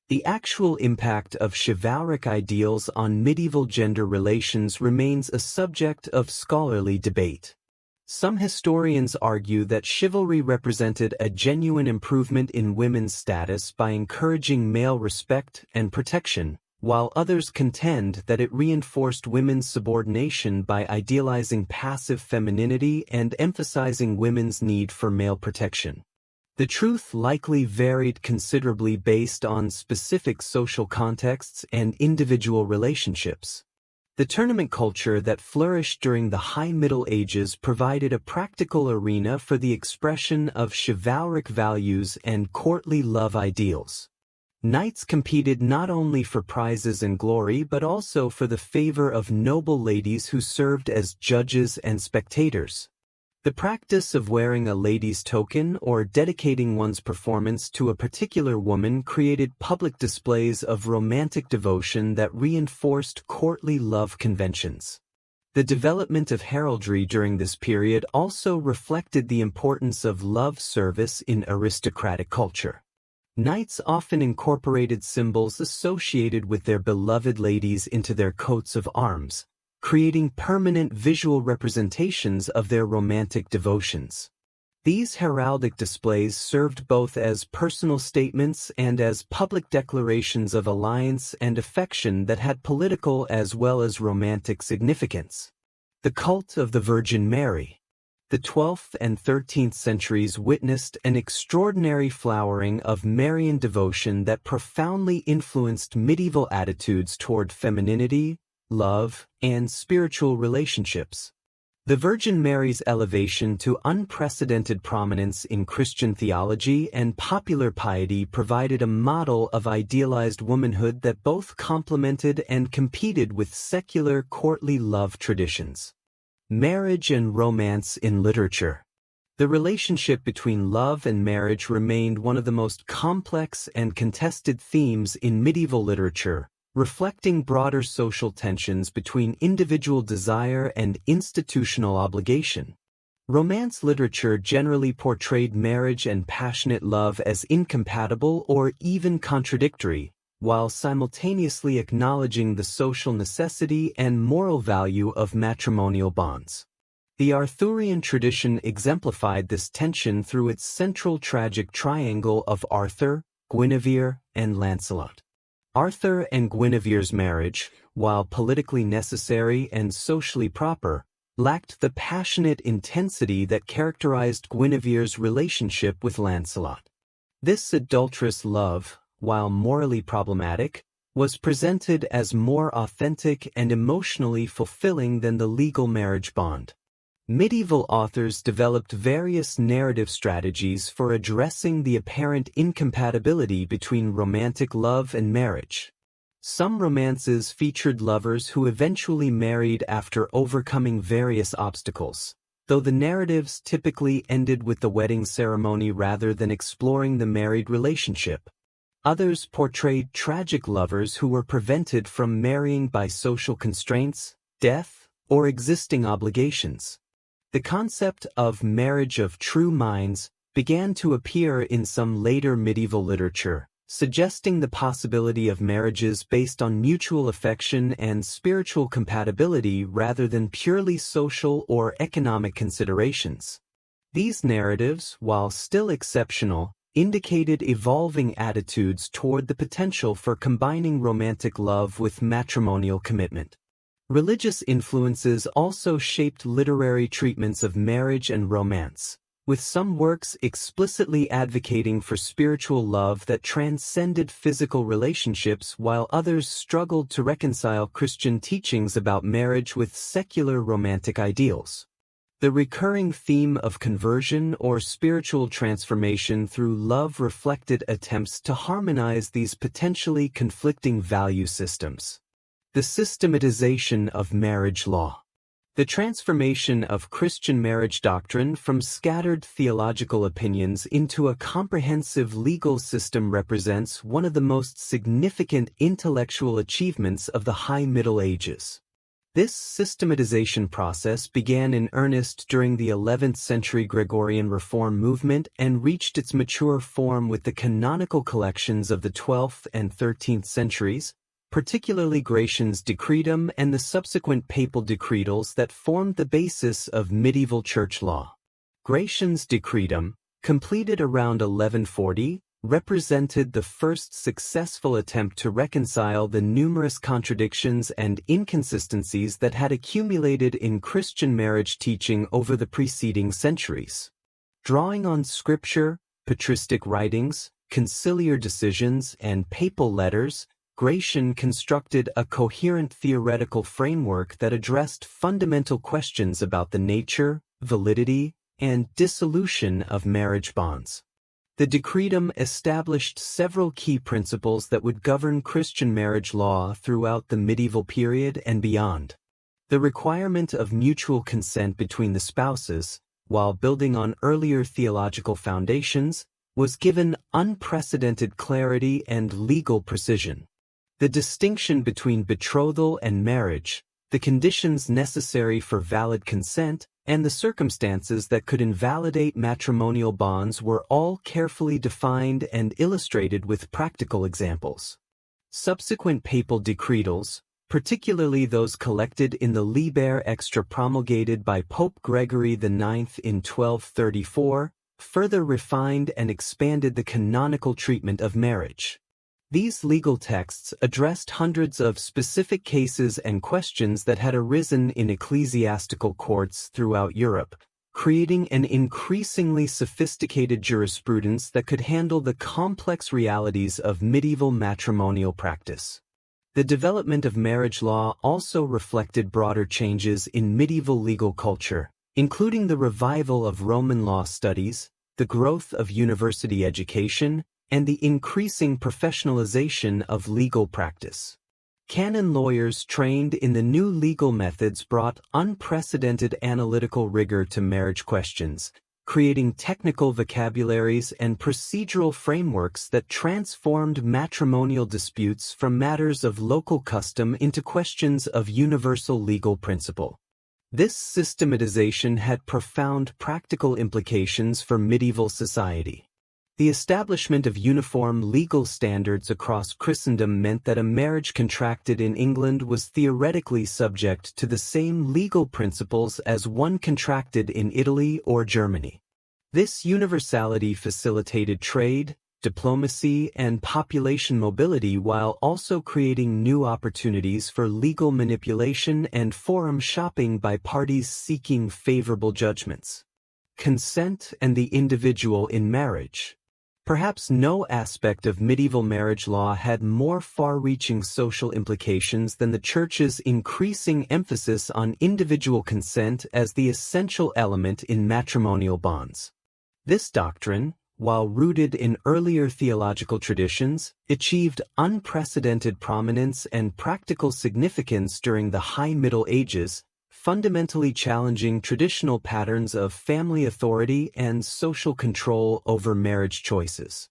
The actual impact of chivalric ideals on medieval gender relations remains a subject of scholarly debate. Some historians argue that chivalry represented a genuine improvement in women's status by encouraging male respect and protection, while others contend that it reinforced women's subordination by idealizing passive femininity and emphasizing women's need for male protection. The truth likely varied considerably based on specific social contexts and individual relationships. The tournament culture that flourished during the High Middle Ages provided a practical arena for the expression of chivalric values and courtly love ideals. Knights competed not only for prizes and glory but also for the favor of noble ladies who served as judges and spectators. The practice of wearing a lady's token or dedicating one's performance to a particular woman created public displays of romantic devotion that reinforced courtly love conventions. The development of heraldry during this period also reflected the importance of love service in aristocratic culture. Knights often incorporated symbols associated with their beloved ladies into their coats of arms, creating permanent visual representations of their romantic devotions. These heraldic displays served both as personal statements and as public declarations of alliance and affection that had political as well as romantic significance. The cult of the Virgin Mary. The 12th and 13th centuries witnessed an extraordinary flowering of Marian devotion that profoundly influenced medieval attitudes toward femininity, love, and spiritual relationships. The Virgin Mary's elevation to unprecedented prominence in Christian theology and popular piety provided a model of idealized womanhood that both complemented and competed with secular courtly love traditions. Marriage and romance in literature. The relationship between love and marriage remained one of the most complex and contested themes in medieval literature, reflecting broader social tensions between individual desire and institutional obligation. Romance literature generally portrayed marriage and passionate love as incompatible or even contradictory, while simultaneously acknowledging the social necessity and moral value of matrimonial bonds. The Arthurian tradition exemplified this tension through its central tragic triangle of Arthur, Guinevere, and Lancelot. Arthur and Guinevere's marriage, while politically necessary and socially proper, lacked the passionate intensity that characterized Guinevere's relationship with Lancelot. This adulterous love, while morally problematic, was presented as more authentic and emotionally fulfilling than the legal marriage bond. Medieval authors developed various narrative strategies for addressing the apparent incompatibility between romantic love and marriage. Some romances featured lovers who eventually married after overcoming various obstacles, though the narratives typically ended with the wedding ceremony rather than exploring the married relationship. Others portrayed tragic lovers who were prevented from marrying by social constraints, death, or existing obligations. The concept of marriage of true minds began to appear in some later medieval literature, suggesting the possibility of marriages based on mutual affection and spiritual compatibility rather than purely social or economic considerations. These narratives, while still exceptional, indicated evolving attitudes toward the potential for combining romantic love with matrimonial commitment. Religious influences also shaped literary treatments of marriage and romance, with some works explicitly advocating for spiritual love that transcended physical relationships while others struggled to reconcile Christian teachings about marriage with secular romantic ideals. The recurring theme of conversion or spiritual transformation through love reflected attempts to harmonize these potentially conflicting value systems. The systematization of marriage law. The transformation of Christian marriage doctrine from scattered theological opinions into a comprehensive legal system represents one of the most significant intellectual achievements of the High Middle Ages. This systematization process began in earnest during the 11th century Gregorian Reform movement and reached its mature form with the canonical collections of the 12th and 13th centuries, particularly Gratian's Decretum and the subsequent papal decretals that formed the basis of medieval church law. Gratian's Decretum, completed around 1140, represented the first successful attempt to reconcile the numerous contradictions and inconsistencies that had accumulated in Christian marriage teaching over the preceding centuries. Drawing on scripture, patristic writings, conciliar decisions, and papal letters, Gratian constructed a coherent theoretical framework that addressed fundamental questions about the nature, validity, and dissolution of marriage bonds. The Decretum established several key principles that would govern Christian marriage law throughout the medieval period and beyond. The requirement of mutual consent between the spouses, while building on earlier theological foundations, was given unprecedented clarity and legal precision. The distinction between betrothal and marriage, the conditions necessary for valid consent, and the circumstances that could invalidate matrimonial bonds were all carefully defined and illustrated with practical examples. Subsequent papal decretals, particularly those collected in the Liber Extra promulgated by Pope Gregory IX in 1234, further refined and expanded the canonical treatment of marriage. These legal texts addressed hundreds of specific cases and questions that had arisen in ecclesiastical courts throughout Europe, creating an increasingly sophisticated jurisprudence that could handle the complex realities of medieval matrimonial practice. The development of marriage law also reflected broader changes in medieval legal culture, including the revival of Roman law studies, the growth of university education, and the increasing professionalization of legal practice. Canon lawyers trained in the new legal methods brought unprecedented analytical rigor to marriage questions, creating technical vocabularies and procedural frameworks that transformed matrimonial disputes from matters of local custom into questions of universal legal principle. This systematization had profound practical implications for medieval society. The establishment of uniform legal standards across Christendom meant that a marriage contracted in England was theoretically subject to the same legal principles as one contracted in Italy or Germany. This universality facilitated trade, diplomacy, and population mobility while also creating new opportunities for legal manipulation and forum shopping by parties seeking favorable judgments. Consent and the individual in marriage. Perhaps no aspect of medieval marriage law had more far-reaching social implications than the Church's increasing emphasis on individual consent as the essential element in matrimonial bonds. This doctrine, while rooted in earlier theological traditions, achieved unprecedented prominence and practical significance during the High Middle Ages, fundamentally challenging traditional patterns of family authority and social control over marriage choices.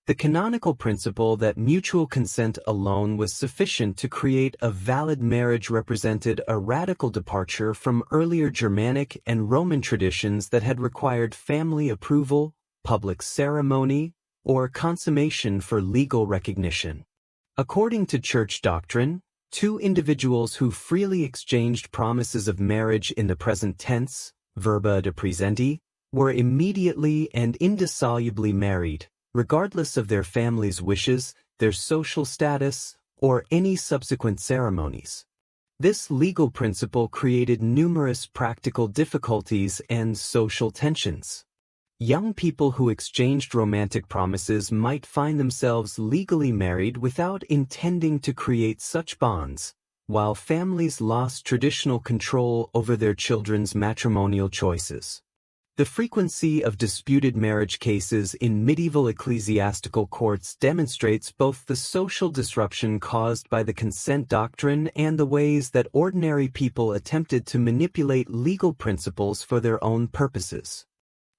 The canonical principle that mutual consent alone was sufficient to create a valid marriage represented a radical departure from earlier Germanic and Roman traditions that had required family approval, public ceremony, or consummation for legal recognition. According to church doctrine, two individuals who freely exchanged promises of marriage in the present tense, verba de presenti, were immediately and indissolubly married, regardless of their family's wishes, their social status, or any subsequent ceremonies. This legal principle created numerous practical difficulties and social tensions. Young people who exchanged romantic promises might find themselves legally married without intending to create such bonds, while families lost traditional control over their children's matrimonial choices. The frequency of disputed marriage cases in medieval ecclesiastical courts demonstrates both the social disruption caused by the consent doctrine and the ways that ordinary people attempted to manipulate legal principles for their own purposes.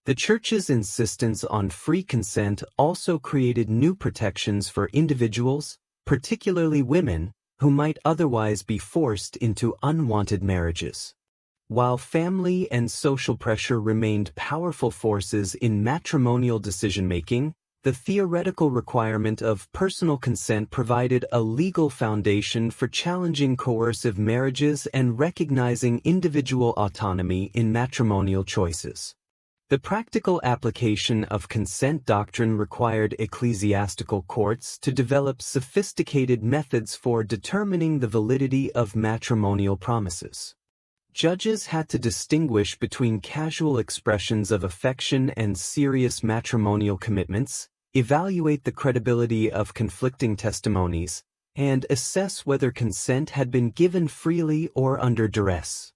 The Church's insistence on free consent also created new protections for individuals, particularly women, who might otherwise be forced into unwanted marriages. While family and social pressure remained powerful forces in matrimonial decision-making, the theoretical requirement of personal consent provided a legal foundation for challenging coercive marriages and recognizing individual autonomy in matrimonial choices. The practical application of consent doctrine required ecclesiastical courts to develop sophisticated methods for determining the validity of matrimonial promises. Judges had to distinguish between casual expressions of affection and serious matrimonial commitments, evaluate the credibility of conflicting testimonies, and assess whether consent had been given freely or under duress.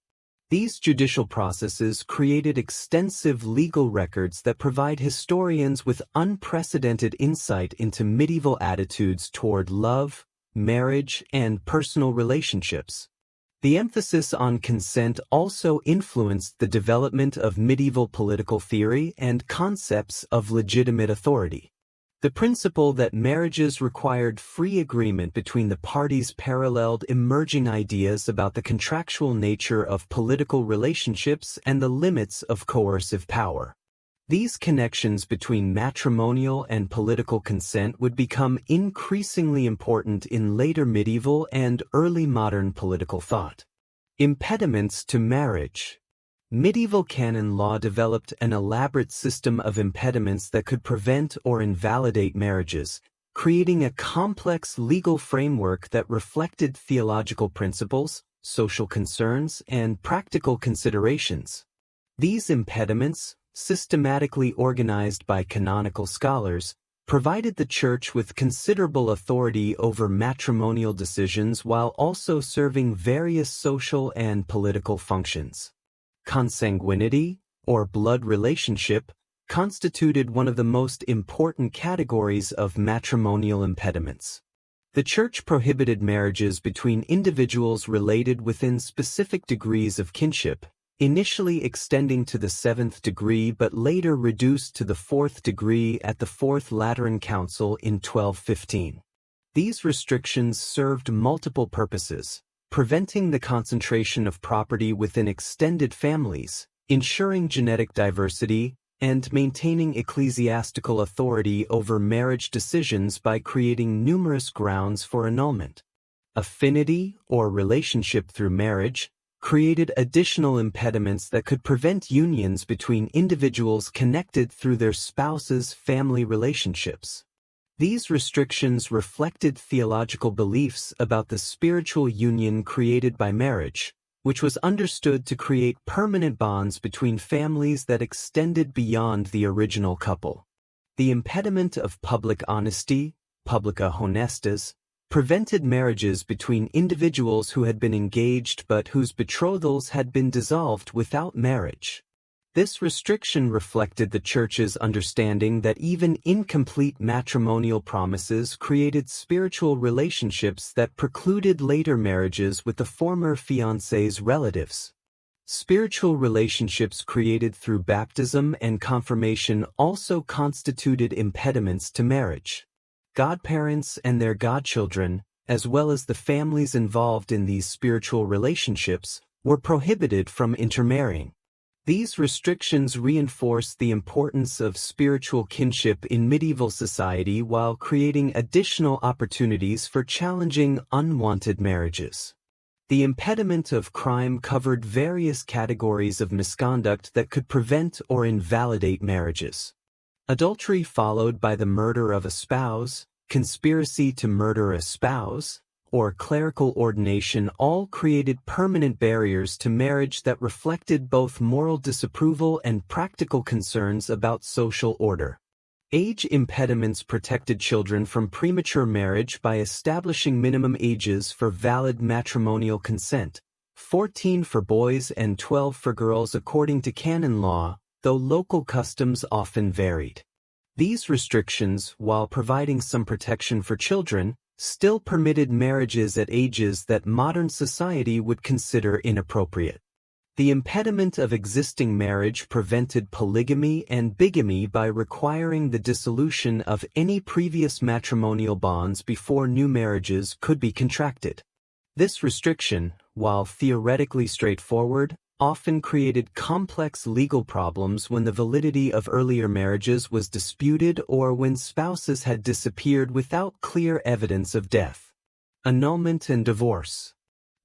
These judicial processes created extensive legal records that provide historians with unprecedented insight into medieval attitudes toward love, marriage, and personal relationships. The emphasis on consent also influenced the development of medieval political theory and concepts of legitimate authority. The principle that marriages required free agreement between the parties paralleled emerging ideas about the contractual nature of political relationships and the limits of coercive power. These connections between matrimonial and political consent would become increasingly important in later medieval and early modern political thought. Impediments to marriage. Medieval canon law developed an elaborate system of impediments that could prevent or invalidate marriages, creating a complex legal framework that reflected theological principles, social concerns, and practical considerations. These impediments, systematically organized by canonical scholars, provided the Church with considerable authority over matrimonial decisions while also serving various social and political functions. Consanguinity, or blood relationship, constituted one of the most important categories of matrimonial impediments. The Church prohibited marriages between individuals related within specific degrees of kinship, initially extending to the 7th degree but later reduced to the 4th degree at the Fourth Lateran Council in 1215. These restrictions served multiple purposes: preventing the concentration of property within extended families, ensuring genetic diversity, and maintaining ecclesiastical authority over marriage decisions by creating numerous grounds for annulment. Affinity, or relationship through marriage, created additional impediments that could prevent unions between individuals connected through their spouses' family relationships. These restrictions reflected theological beliefs about the spiritual union created by marriage, which was understood to create permanent bonds between families that extended beyond the original couple. The impediment of public honesty, publica honestas, prevented marriages between individuals who had been engaged but whose betrothals had been dissolved without marriage. This restriction reflected the Church's understanding that even incomplete matrimonial promises created spiritual relationships that precluded later marriages with the former fiancé's relatives. Spiritual relationships created through baptism and confirmation also constituted impediments to marriage. Godparents and their godchildren, as well as the families involved in these spiritual relationships, were prohibited from intermarrying. These restrictions reinforced the importance of spiritual kinship in medieval society while creating additional opportunities for challenging unwanted marriages. The impediment of crime covered various categories of misconduct that could prevent or invalidate marriages. Adultery followed by the murder of a spouse, conspiracy to murder a spouse, or clerical ordination all created permanent barriers to marriage that reflected both moral disapproval and practical concerns about social order. Age impediments protected children from premature marriage by establishing minimum ages for valid matrimonial consent, 14 for boys and 12 for girls according to canon law, though local customs often varied. These restrictions, while providing some protection for children, still permitted marriages at ages that modern society would consider inappropriate. The impediment of existing marriage prevented polygamy and bigamy by requiring the dissolution of any previous matrimonial bonds before new marriages could be contracted. This restriction, while theoretically straightforward, often created complex legal problems when the validity of earlier marriages was disputed or when spouses had disappeared without clear evidence of death. Annulment and divorce.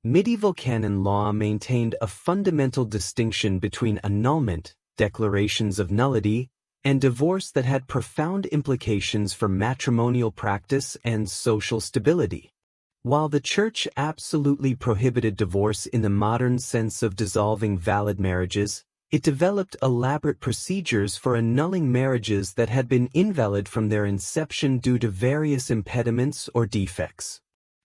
Medieval canon law maintained a fundamental distinction between annulment, declarations of nullity, and divorce that had profound implications for matrimonial practice and social stability. While the Church absolutely prohibited divorce in the modern sense of dissolving valid marriages, it developed elaborate procedures for annulling marriages that had been invalid from their inception due to various impediments or defects.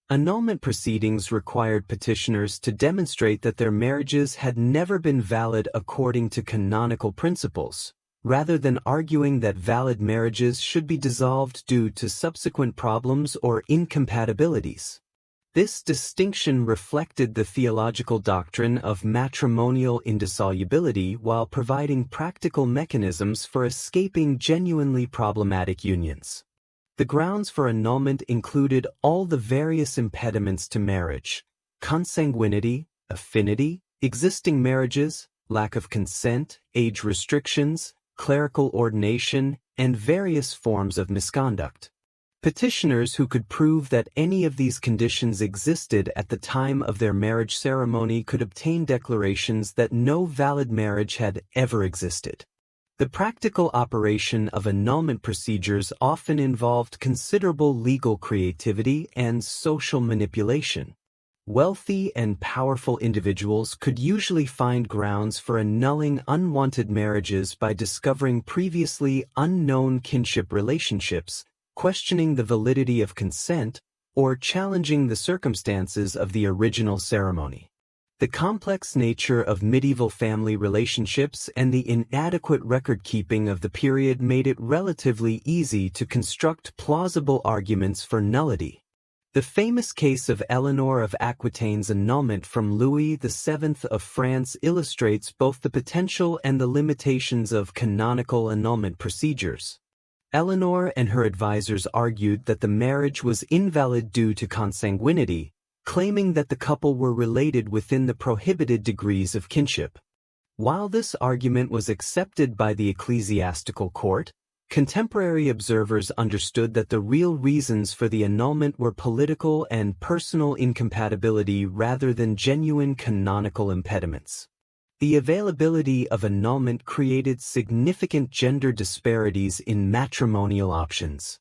Annulment proceedings required petitioners to demonstrate that their marriages had never been valid according to canonical principles, rather than arguing that valid marriages should be dissolved due to subsequent problems or incompatibilities. This distinction reflected the theological doctrine of matrimonial indissolubility while providing practical mechanisms for escaping genuinely problematic unions. The grounds for annulment included all the various impediments to marriage: consanguinity, affinity, existing marriages, lack of consent, age restrictions, clerical ordination, and various forms of misconduct. Petitioners who could prove that any of these conditions existed at the time of their marriage ceremony could obtain declarations that no valid marriage had ever existed. The practical operation of annulment procedures often involved considerable legal creativity and social manipulation. Wealthy and powerful individuals could usually find grounds for annulling unwanted marriages by discovering previously unknown kinship relationships, questioning the validity of consent, or challenging the circumstances of the original ceremony. The complex nature of medieval family relationships and the inadequate record-keeping of the period made it relatively easy to construct plausible arguments for nullity. The famous case of Eleanor of Aquitaine's annulment from Louis VII of France illustrates both the potential and the limitations of canonical annulment procedures. Eleanor and her advisors argued that the marriage was invalid due to consanguinity, claiming that the couple were related within the prohibited degrees of kinship. While this argument was accepted by the ecclesiastical court, contemporary observers understood that the real reasons for the annulment were political and personal incompatibility rather than genuine canonical impediments. The availability of annulment created significant gender disparities in matrimonial options.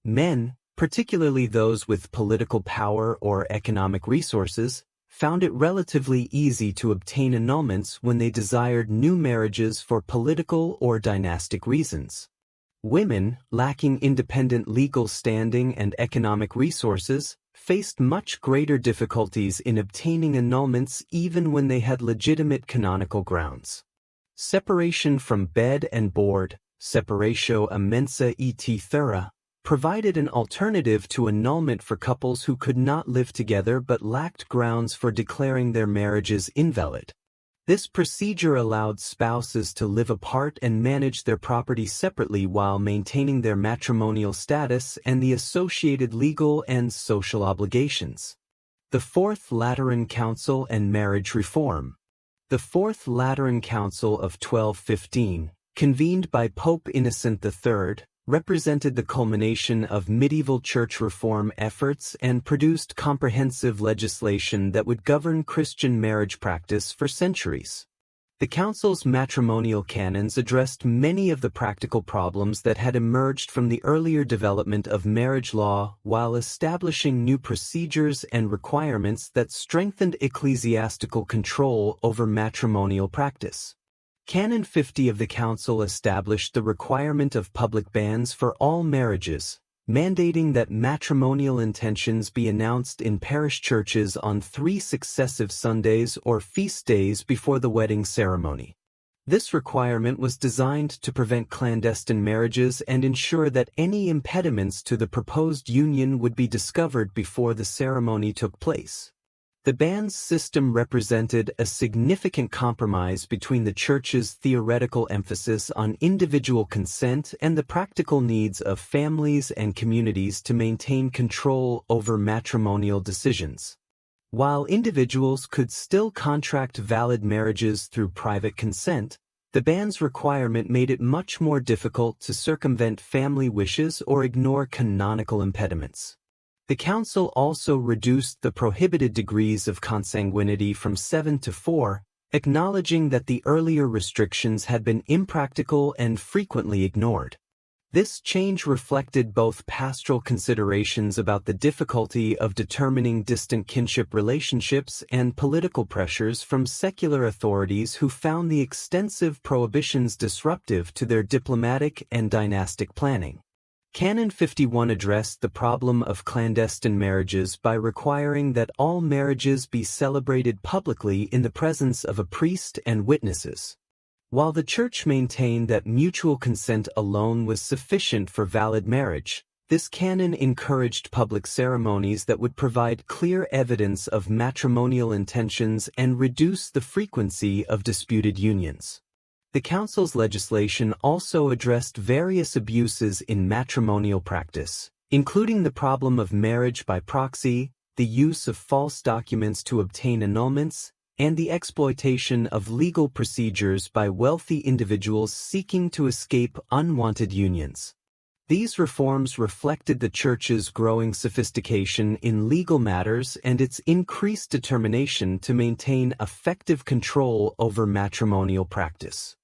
Men, particularly those with political power or economic resources, found it relatively easy to obtain annulments when they desired new marriages for political or dynastic reasons. Women, lacking independent legal standing and economic resources, faced much greater difficulties in obtaining annulments even when they had legitimate canonical grounds. Separation from bed and board, separatio a mensa et thura, provided an alternative to annulment for couples who could not live together but lacked grounds for declaring their marriages invalid. This procedure allowed spouses to live apart and manage their property separately while maintaining their matrimonial status and the associated legal and social obligations. The Fourth Lateran Council and Marriage Reform. The Fourth Lateran Council of 1215, convened by Pope Innocent III, represented the culmination of medieval church reform efforts and produced comprehensive legislation that would govern Christian marriage practice for centuries. The Council's matrimonial canons addressed many of the practical problems that had emerged from the earlier development of marriage law while establishing new procedures and requirements that strengthened ecclesiastical control over matrimonial practice. Canon 50 of the Council established the requirement of public bans for all marriages, mandating that matrimonial intentions be announced in parish churches on 3 successive Sundays or feast days before the wedding ceremony. This requirement was designed to prevent clandestine marriages and ensure that any impediments to the proposed union would be discovered before the ceremony took place. The ban's system represented a significant compromise between the Church's theoretical emphasis on individual consent and the practical needs of families and communities to maintain control over matrimonial decisions. While individuals could still contract valid marriages through private consent, the ban's requirement made it much more difficult to circumvent family wishes or ignore canonical impediments. The Council also reduced the prohibited degrees of consanguinity from 7 to 4, acknowledging that the earlier restrictions had been impractical and frequently ignored. This change reflected both pastoral considerations about the difficulty of determining distant kinship relationships and political pressures from secular authorities who found the extensive prohibitions disruptive to their diplomatic and dynastic planning. Canon 51 addressed the problem of clandestine marriages by requiring that all marriages be celebrated publicly in the presence of a priest and witnesses. While the Church maintained that mutual consent alone was sufficient for valid marriage, this canon encouraged public ceremonies that would provide clear evidence of matrimonial intentions and reduce the frequency of disputed unions. The Council's legislation also addressed various abuses in matrimonial practice, including the problem of marriage by proxy, the use of false documents to obtain annulments, and the exploitation of legal procedures by wealthy individuals seeking to escape unwanted unions. These reforms reflected the Church's growing sophistication in legal matters and its increased determination to maintain effective control over matrimonial practice.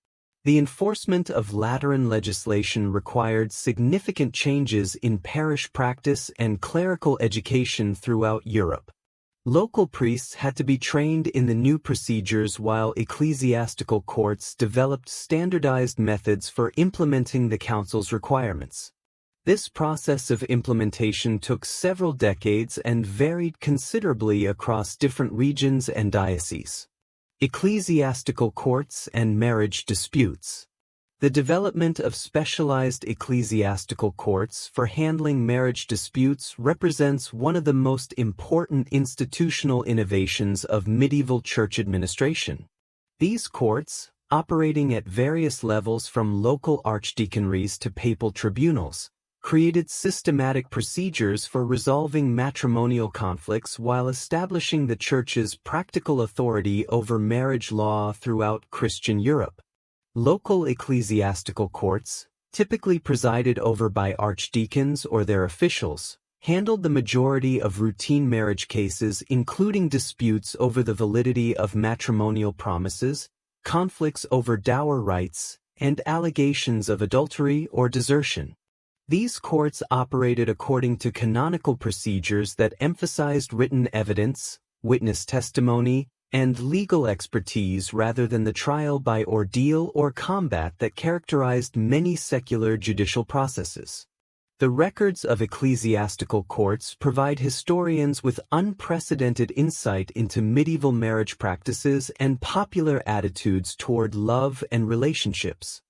The enforcement of Lateran legislation required significant changes in parish practice and clerical education throughout Europe. Local priests had to be trained in the new procedures while ecclesiastical courts developed standardized methods for implementing the Council's requirements. This process of implementation took several decades and varied considerably across different regions and dioceses. Ecclesiastical courts and marriage disputes. The development of specialized ecclesiastical courts for handling marriage disputes represents one of the most important institutional innovations of medieval church administration. These courts, operating at various levels from local archdeaconries to papal tribunals, created systematic procedures for resolving matrimonial conflicts while establishing the Church's practical authority over marriage law throughout Christian Europe. Local ecclesiastical courts, typically presided over by archdeacons or their officials, handled the majority of routine marriage cases, including disputes over the validity of matrimonial promises, conflicts over dower rights, and allegations of adultery or desertion. These courts operated according to canonical procedures that emphasized written evidence, witness testimony, and legal expertise rather than the trial by ordeal or combat that characterized many secular judicial processes. The records of ecclesiastical courts provide historians with unprecedented insight into medieval marriage practices and popular attitudes toward love and relationships.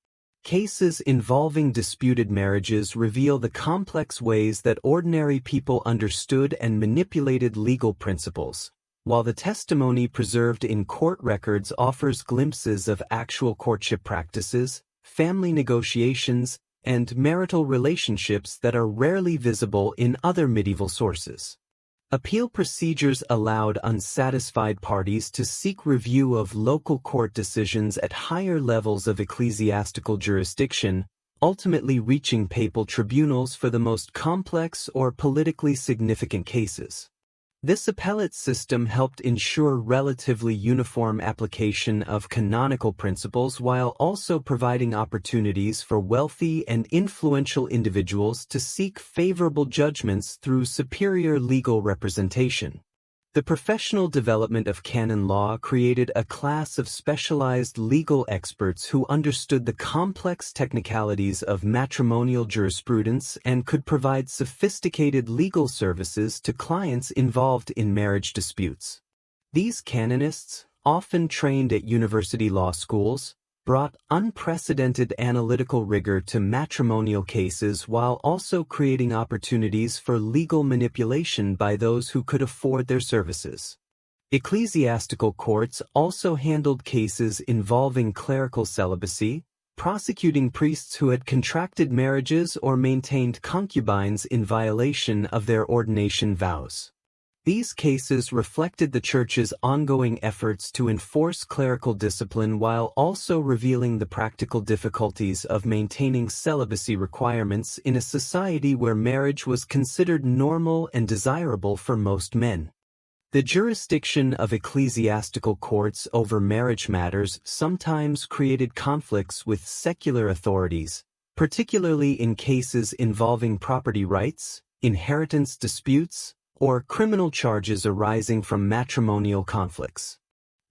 Cases involving disputed marriages reveal the complex ways that ordinary people understood and manipulated legal principles, while the testimony preserved in court records offers glimpses of actual courtship practices, family negotiations, and marital relationships that are rarely visible in other medieval sources. Appeal procedures allowed unsatisfied parties to seek review of local court decisions at higher levels of ecclesiastical jurisdiction, ultimately reaching papal tribunals for the most complex or politically significant cases. This appellate system helped ensure relatively uniform application of canonical principles while also providing opportunities for wealthy and influential individuals to seek favorable judgments through superior legal representation. The professional development of canon law created a class of specialized legal experts who understood the complex technicalities of matrimonial jurisprudence and could provide sophisticated legal services to clients involved in marriage disputes. These canonists, often trained at university law schools, brought unprecedented analytical rigor to matrimonial cases while also creating opportunities for legal manipulation by those who could afford their services. Ecclesiastical courts also handled cases involving clerical celibacy, prosecuting priests who had contracted marriages or maintained concubines in violation of their ordination vows. These cases reflected the Church's ongoing efforts to enforce clerical discipline while also revealing the practical difficulties of maintaining celibacy requirements in a society where marriage was considered normal and desirable for most men. The jurisdiction of ecclesiastical courts over marriage matters sometimes created conflicts with secular authorities, particularly in cases involving property rights, inheritance disputes, or criminal charges arising from matrimonial conflicts.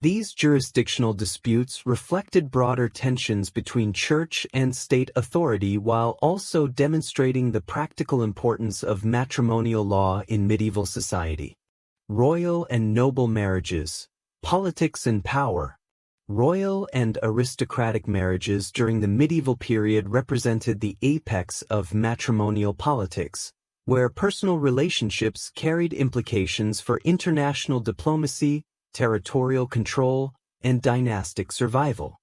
These jurisdictional disputes reflected broader tensions between church and state authority while also demonstrating the practical importance of matrimonial law in medieval society. Royal and noble marriages, politics and power. Royal and aristocratic marriages during the medieval period represented the apex of matrimonial politics, where personal relationships carried implications for international diplomacy, territorial control, and dynastic survival.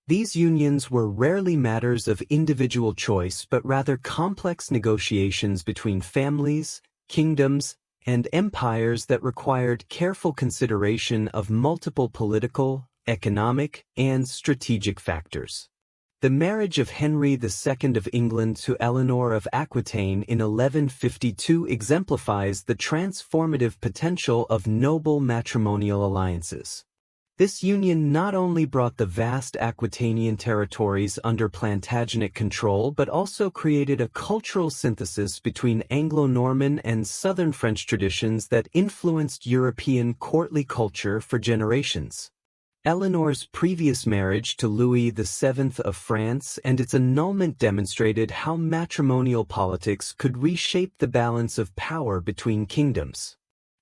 These unions were rarely matters of individual choice but rather complex negotiations between families, kingdoms, and empires that required careful consideration of multiple political, economic, and strategic factors. The marriage of Henry II of England to Eleanor of Aquitaine in 1152 exemplifies the transformative potential of noble matrimonial alliances. This union not only brought the vast Aquitanian territories under Plantagenet control but also created a cultural synthesis between Anglo-Norman and Southern French traditions that influenced European courtly culture for generations. Eleanor's previous marriage to Louis VII of France and its annulment demonstrated how matrimonial politics could reshape the balance of power between kingdoms.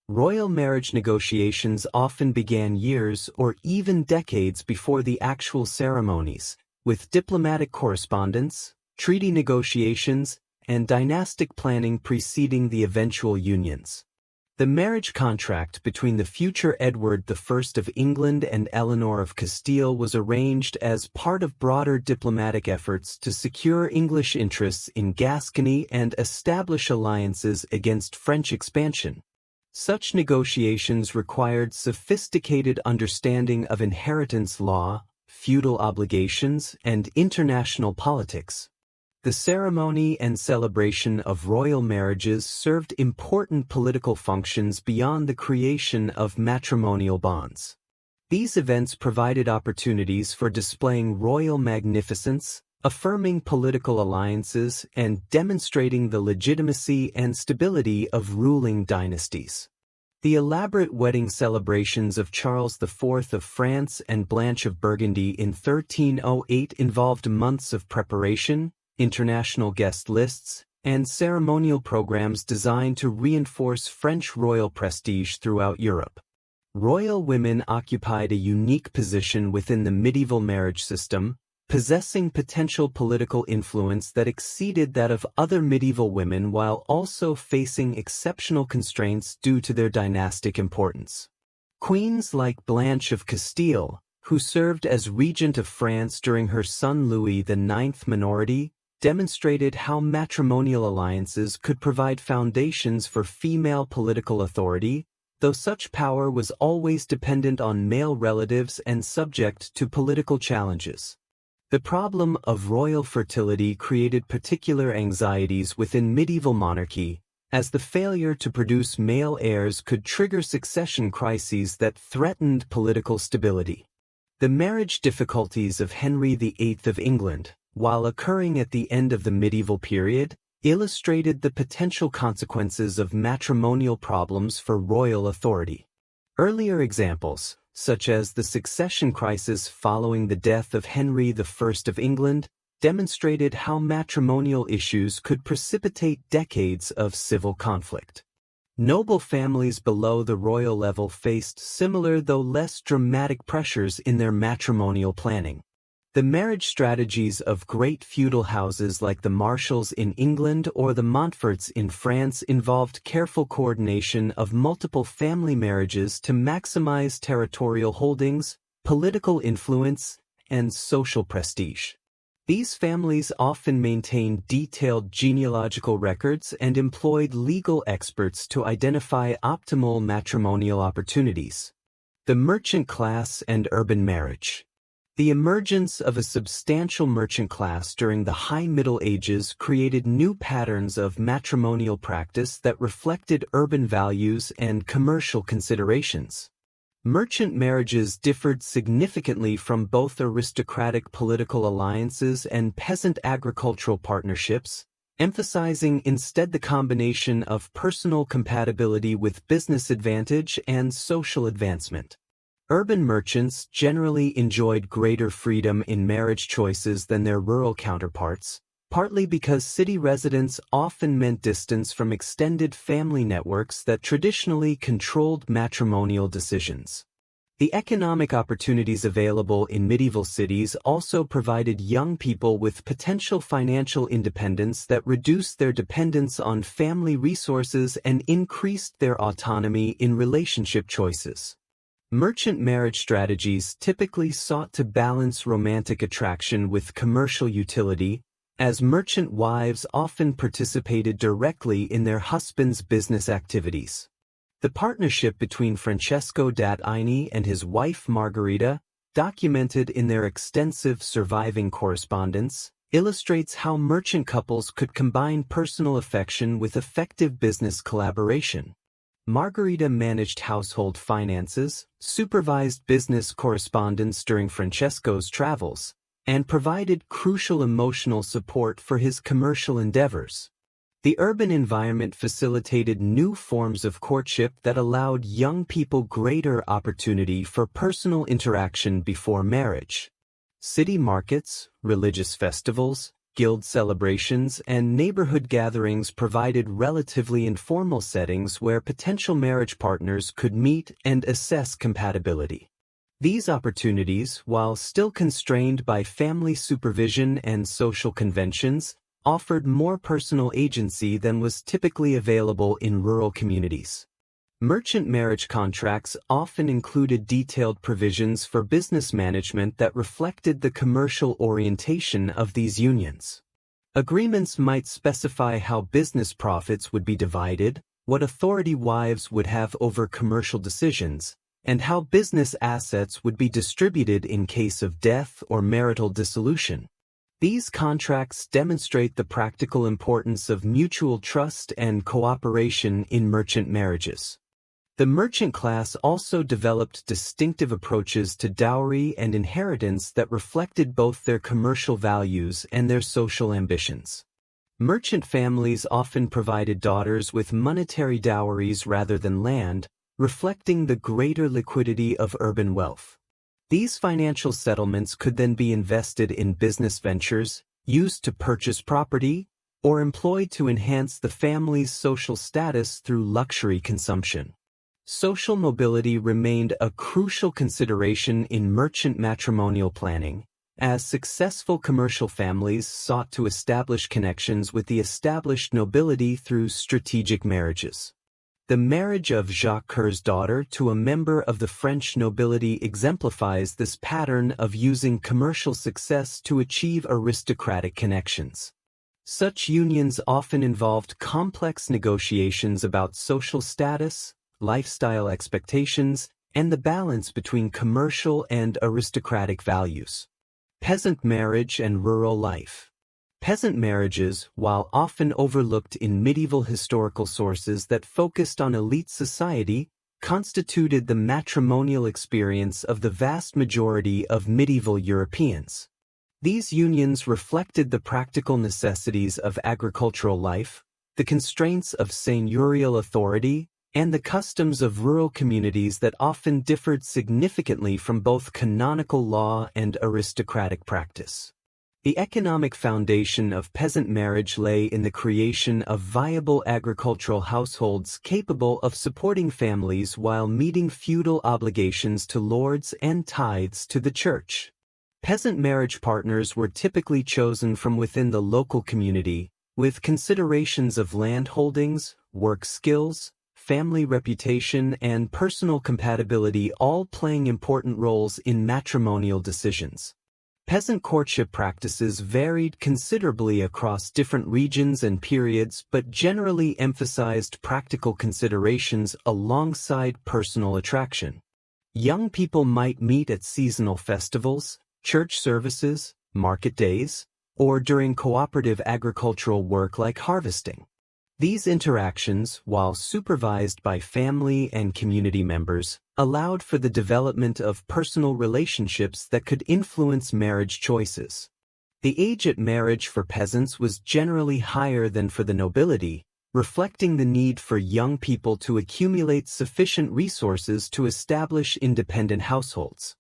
Royal marriage negotiations often began years or even decades before the actual ceremonies, with diplomatic correspondence, treaty negotiations, and dynastic planning preceding the eventual unions. The marriage contract between the future Edward I of England and Eleanor of Castile was arranged as part of broader diplomatic efforts to secure English interests in Gascony and establish alliances against French expansion. Such negotiations required sophisticated understanding of inheritance law, feudal obligations, and international politics. The ceremony and celebration of royal marriages served important political functions beyond the creation of matrimonial bonds. These events provided opportunities for displaying royal magnificence, affirming political alliances, and demonstrating the legitimacy and stability of ruling dynasties. The elaborate wedding celebrations of Charles IV of France and Blanche of Burgundy in 1308 involved months of preparation, international guest lists, and ceremonial programs designed to reinforce French royal prestige throughout Europe. Royal women occupied a unique position within the medieval marriage system, possessing potential political influence that exceeded that of other medieval women while also facing exceptional constraints due to their dynastic importance. Queens like Blanche of Castile, who served as regent of France during her son Louis IX's minority, demonstrated how matrimonial alliances could provide foundations for female political authority, though such power was always dependent on male relatives and subject to political challenges. The problem of royal fertility created particular anxieties within medieval monarchy, as the failure to produce male heirs could trigger succession crises that threatened political stability. The marriage difficulties of Henry VIII of England, while occurring at the end of the medieval period, illustrated the potential consequences of matrimonial problems for royal authority. Earlier examples, such as the succession crisis following the death of Henry I of England, demonstrated how matrimonial issues could precipitate decades of civil conflict. Noble families below the royal level faced similar though less dramatic pressures in their matrimonial planning. The marriage strategies of great feudal houses like the Marshalls in England or the Montforts in France involved careful coordination of multiple family marriages to maximize territorial holdings, political influence, and social prestige. These families often maintained detailed genealogical records and employed legal experts to identify optimal matrimonial opportunities. The merchant class and urban marriage. The emergence of a substantial merchant class during the High Middle Ages created new patterns of matrimonial practice that reflected urban values and commercial considerations. Merchant marriages differed significantly from both aristocratic political alliances and peasant agricultural partnerships, emphasizing instead the combination of personal compatibility with business advantage and social advancement. Urban merchants generally enjoyed greater freedom in marriage choices than their rural counterparts, partly because city residence often meant distance from extended family networks that traditionally controlled matrimonial decisions. The economic opportunities available in medieval cities also provided young people with potential financial independence that reduced their dependence on family resources and increased their autonomy in relationship choices. Merchant marriage strategies typically sought to balance romantic attraction with commercial utility, as merchant wives often participated directly in their husbands' business activities. The partnership between Francesco d'Aini and his wife Margherita, documented in their extensive surviving correspondence, illustrates how merchant couples could combine personal affection with effective business collaboration. Margherita managed household finances, supervised business correspondence during Francesco's travels, and provided crucial emotional support for his commercial endeavors. The urban environment facilitated new forms of courtship that allowed young people greater opportunity for personal interaction before marriage. City markets, religious festivals, guild celebrations, and neighborhood gatherings provided relatively informal settings where potential marriage partners could meet and assess compatibility. These opportunities, while still constrained by family supervision and social conventions, offered more personal agency than was typically available in rural communities. Merchant marriage contracts often included detailed provisions for business management that reflected the commercial orientation of these unions. Agreements might specify how business profits would be divided, what authority wives would have over commercial decisions, and how business assets would be distributed in case of death or marital dissolution. These contracts demonstrate the practical importance of mutual trust and cooperation in merchant marriages. The merchant class also developed distinctive approaches to dowry and inheritance that reflected both their commercial values and their social ambitions. Merchant families often provided daughters with monetary dowries rather than land, reflecting the greater liquidity of urban wealth. These financial settlements could then be invested in business ventures, used to purchase property, or employed to enhance the family's social status through luxury consumption. Social mobility remained a crucial consideration in merchant matrimonial planning, as successful commercial families sought to establish connections with the established nobility through strategic marriages. The marriage of Jacques Coeur's daughter to a member of the French nobility exemplifies this pattern of using commercial success to achieve aristocratic connections. Such unions often involved complex negotiations about social status, lifestyle expectations, and the balance between commercial and aristocratic values. Peasant marriage and rural life. Peasant marriages, while often overlooked in medieval historical sources that focused on elite society, constituted the matrimonial experience of the vast majority of medieval Europeans. These unions reflected the practical necessities of agricultural life, the constraints of seigneurial authority, and the customs of rural communities that often differed significantly from both canonical law and aristocratic practice. The economic foundation of peasant marriage lay in the creation of viable agricultural households capable of supporting families while meeting feudal obligations to lords and tithes to the church. Peasant marriage partners were typically chosen from within the local community, with considerations of land holdings, work skills, family reputation, and personal compatibility all playing important roles in matrimonial decisions. Peasant courtship practices varied considerably across different regions and periods but generally emphasized practical considerations alongside personal attraction. Young people might meet at seasonal festivals, church services, market days, or during cooperative agricultural work like harvesting. These interactions, while supervised by family and community members, allowed for the development of personal relationships that could influence marriage choices. The age at marriage for peasants was generally higher than for the nobility, reflecting the need for young people to accumulate sufficient resources to establish independent households.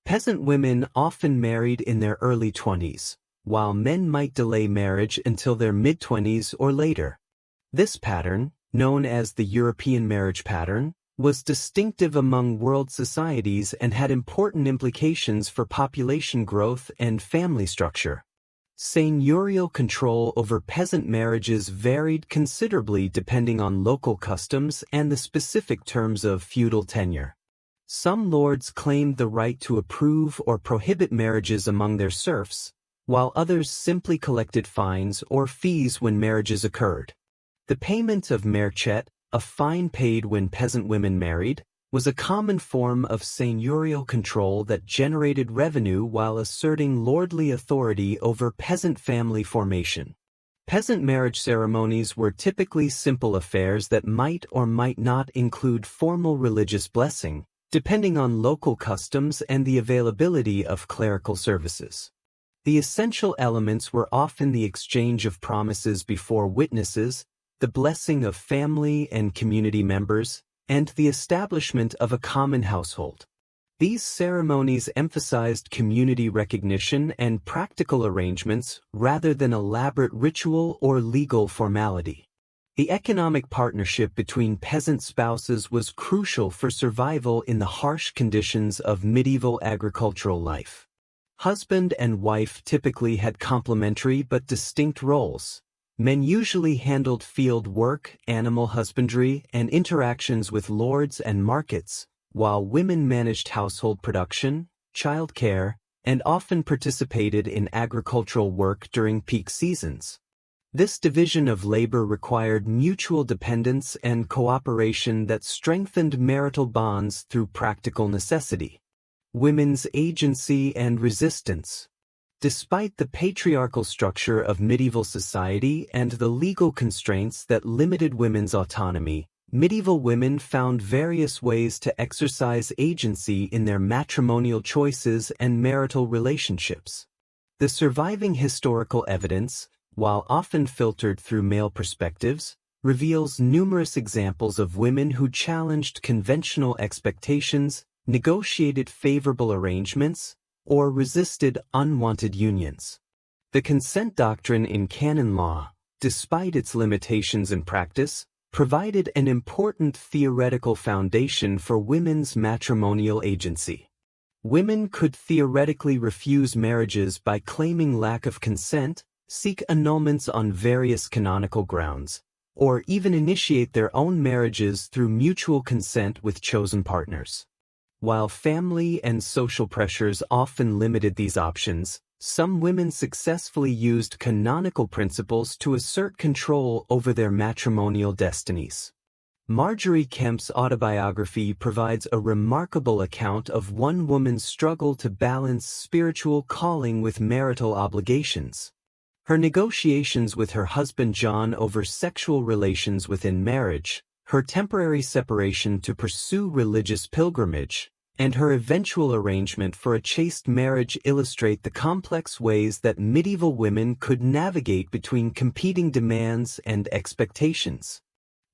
Peasant women often married in their early 20s, while men might delay marriage until their mid-20s or later. This pattern, known as the European marriage pattern, was distinctive among world societies and had important implications for population growth and family structure. Seigneurial control over peasant marriages varied considerably depending on local customs and the specific terms of feudal tenure. Some lords claimed the right to approve or prohibit marriages among their serfs, while others simply collected fines or fees when marriages occurred. The payment of merchet, a fine paid when peasant women married, was a common form of seigneurial control that generated revenue while asserting lordly authority over peasant family formation. Peasant marriage ceremonies were typically simple affairs that might or might not include formal religious blessing, depending on local customs and the availability of clerical services. The essential elements were often the exchange of promises before witnesses, the blessing of family and community members, and the establishment of a common household. These ceremonies emphasized community recognition and practical arrangements rather than elaborate ritual or legal formality. The economic partnership between peasant spouses was crucial for survival in the harsh conditions of medieval agricultural life. Husband and wife typically had complementary but distinct roles. Men usually handled field work, animal husbandry, and interactions with lords and markets, while women managed household production, childcare, and often participated in agricultural work during peak seasons. This division of labor required mutual dependence and cooperation that strengthened marital bonds through practical necessity. Women's agency and resistance. Despite the patriarchal structure of medieval society and the legal constraints that limited women's autonomy, medieval women found various ways to exercise agency in their matrimonial choices and marital relationships. The surviving historical evidence, while often filtered through male perspectives, reveals numerous examples of women who challenged conventional expectations, negotiated favorable arrangements, or resisted unwanted unions. The consent doctrine in canon law, despite its limitations in practice, provided an important theoretical foundation for women's matrimonial agency. Women could theoretically refuse marriages by claiming lack of consent, seek annulments on various canonical grounds, or even initiate their own marriages through mutual consent with chosen partners. While family and social pressures often limited these options, some women successfully used canonical principles to assert control over their matrimonial destinies. Marjorie Kemp's autobiography provides a remarkable account of one woman's struggle to balance spiritual calling with marital obligations. Her negotiations with her husband John over sexual relations within marriage, her temporary separation to pursue religious pilgrimage, and her eventual arrangement for a chaste marriage illustrate the complex ways that medieval women could navigate between competing demands and expectations.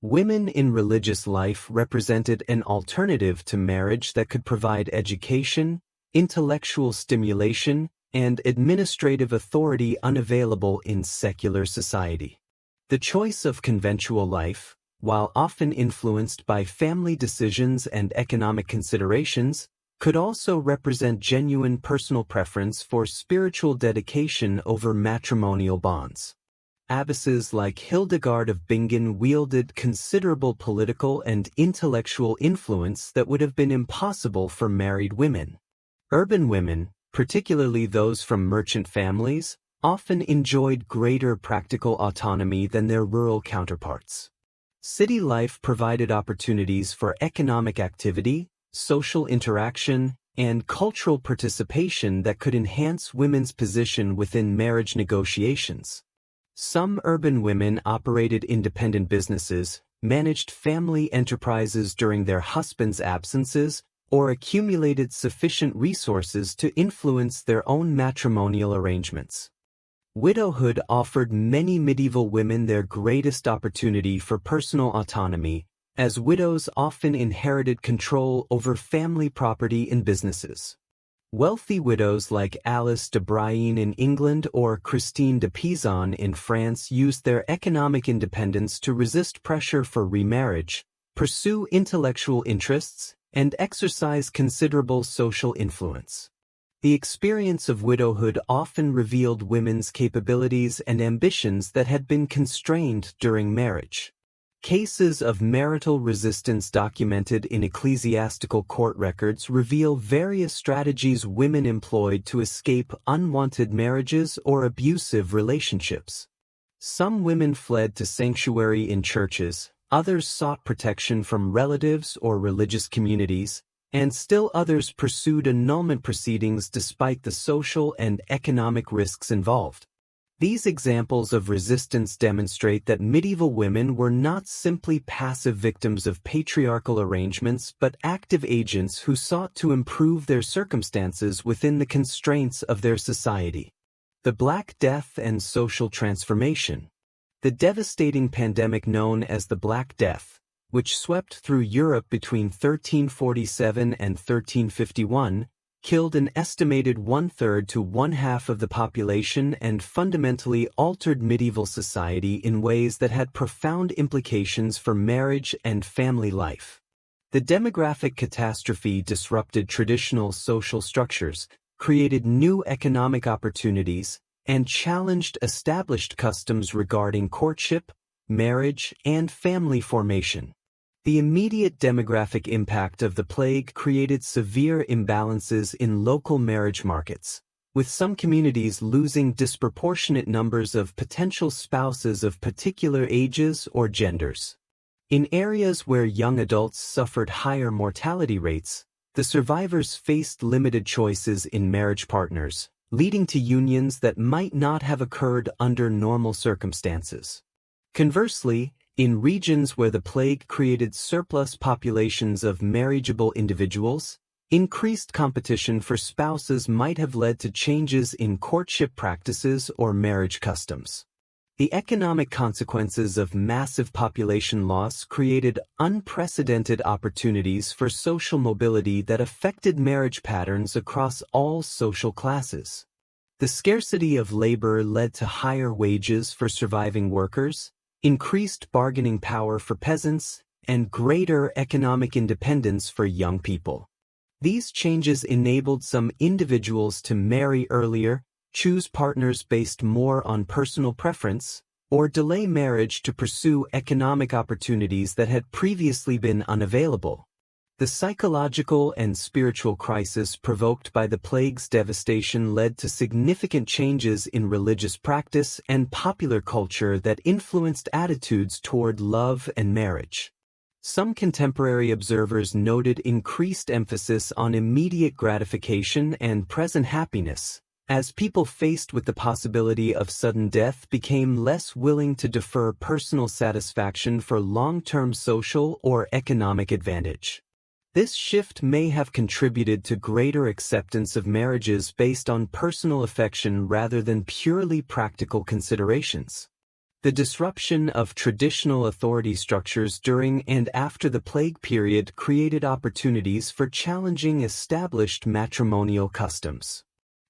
Women in religious life represented an alternative to marriage that could provide education, intellectual stimulation, and administrative authority unavailable in secular society. The choice of conventual life, while often influenced by family decisions and economic considerations, could also represent genuine personal preference for spiritual dedication over matrimonial bonds. Abbesses like Hildegard of Bingen wielded considerable political and intellectual influence that would have been impossible for married women. Urban women, particularly those from merchant families, often enjoyed greater practical autonomy than their rural counterparts. City life provided opportunities for economic activity, social interaction, and cultural participation that could enhance women's position within marriage negotiations. Some urban women operated independent businesses, managed family enterprises during their husbands' absences, or accumulated sufficient resources to influence their own matrimonial arrangements. Widowhood offered many medieval women their greatest opportunity for personal autonomy, as widows often inherited control over family property and businesses. Wealthy widows like Alice de Brienne in England or Christine de Pizan in France used their economic independence to resist pressure for remarriage, pursue intellectual interests, and exercise considerable social influence. The experience of widowhood often revealed women's capabilities and ambitions that had been constrained during marriage. Cases of marital resistance documented in ecclesiastical court records reveal various strategies women employed to escape unwanted marriages or abusive relationships. Some women fled to sanctuary in churches, others sought protection from relatives or religious communities, and still others pursued annulment proceedings despite the social and economic risks involved. These examples of resistance demonstrate that medieval women were not simply passive victims of patriarchal arrangements but active agents who sought to improve their circumstances within the constraints of their society. The Black Death and social transformation. The devastating pandemic known as the Black Death, which swept through Europe between 1347 and 1351, killed an estimated one-third to one-half of the population and fundamentally altered medieval society in ways that had profound implications for marriage and family life. The demographic catastrophe disrupted traditional social structures, created new economic opportunities, and challenged established customs regarding courtship, marriage, and family formation. The immediate demographic impact of the plague created severe imbalances in local marriage markets, with some communities losing disproportionate numbers of potential spouses of particular ages or genders. In areas where young adults suffered higher mortality rates, the survivors faced limited choices in marriage partners, leading to unions that might not have occurred under normal circumstances. Conversely, in regions where the plague created surplus populations of marriageable individuals, increased competition for spouses might have led to changes in courtship practices or marriage customs. The economic consequences of massive population loss created unprecedented opportunities for social mobility that affected marriage patterns across all social classes. The scarcity of labor led to higher wages for surviving workers, increased bargaining power for peasants, and greater economic independence for young people. These changes enabled some individuals to marry earlier, choose partners based more on personal preference, or delay marriage to pursue economic opportunities that had previously been unavailable. The psychological and spiritual crisis provoked by the plague's devastation led to significant changes in religious practice and popular culture that influenced attitudes toward love and marriage. Some contemporary observers noted increased emphasis on immediate gratification and present happiness, as people faced with the possibility of sudden death became less willing to defer personal satisfaction for long-term social or economic advantage. This shift may have contributed to greater acceptance of marriages based on personal affection rather than purely practical considerations. The disruption of traditional authority structures during and after the plague period created opportunities for challenging established matrimonial customs.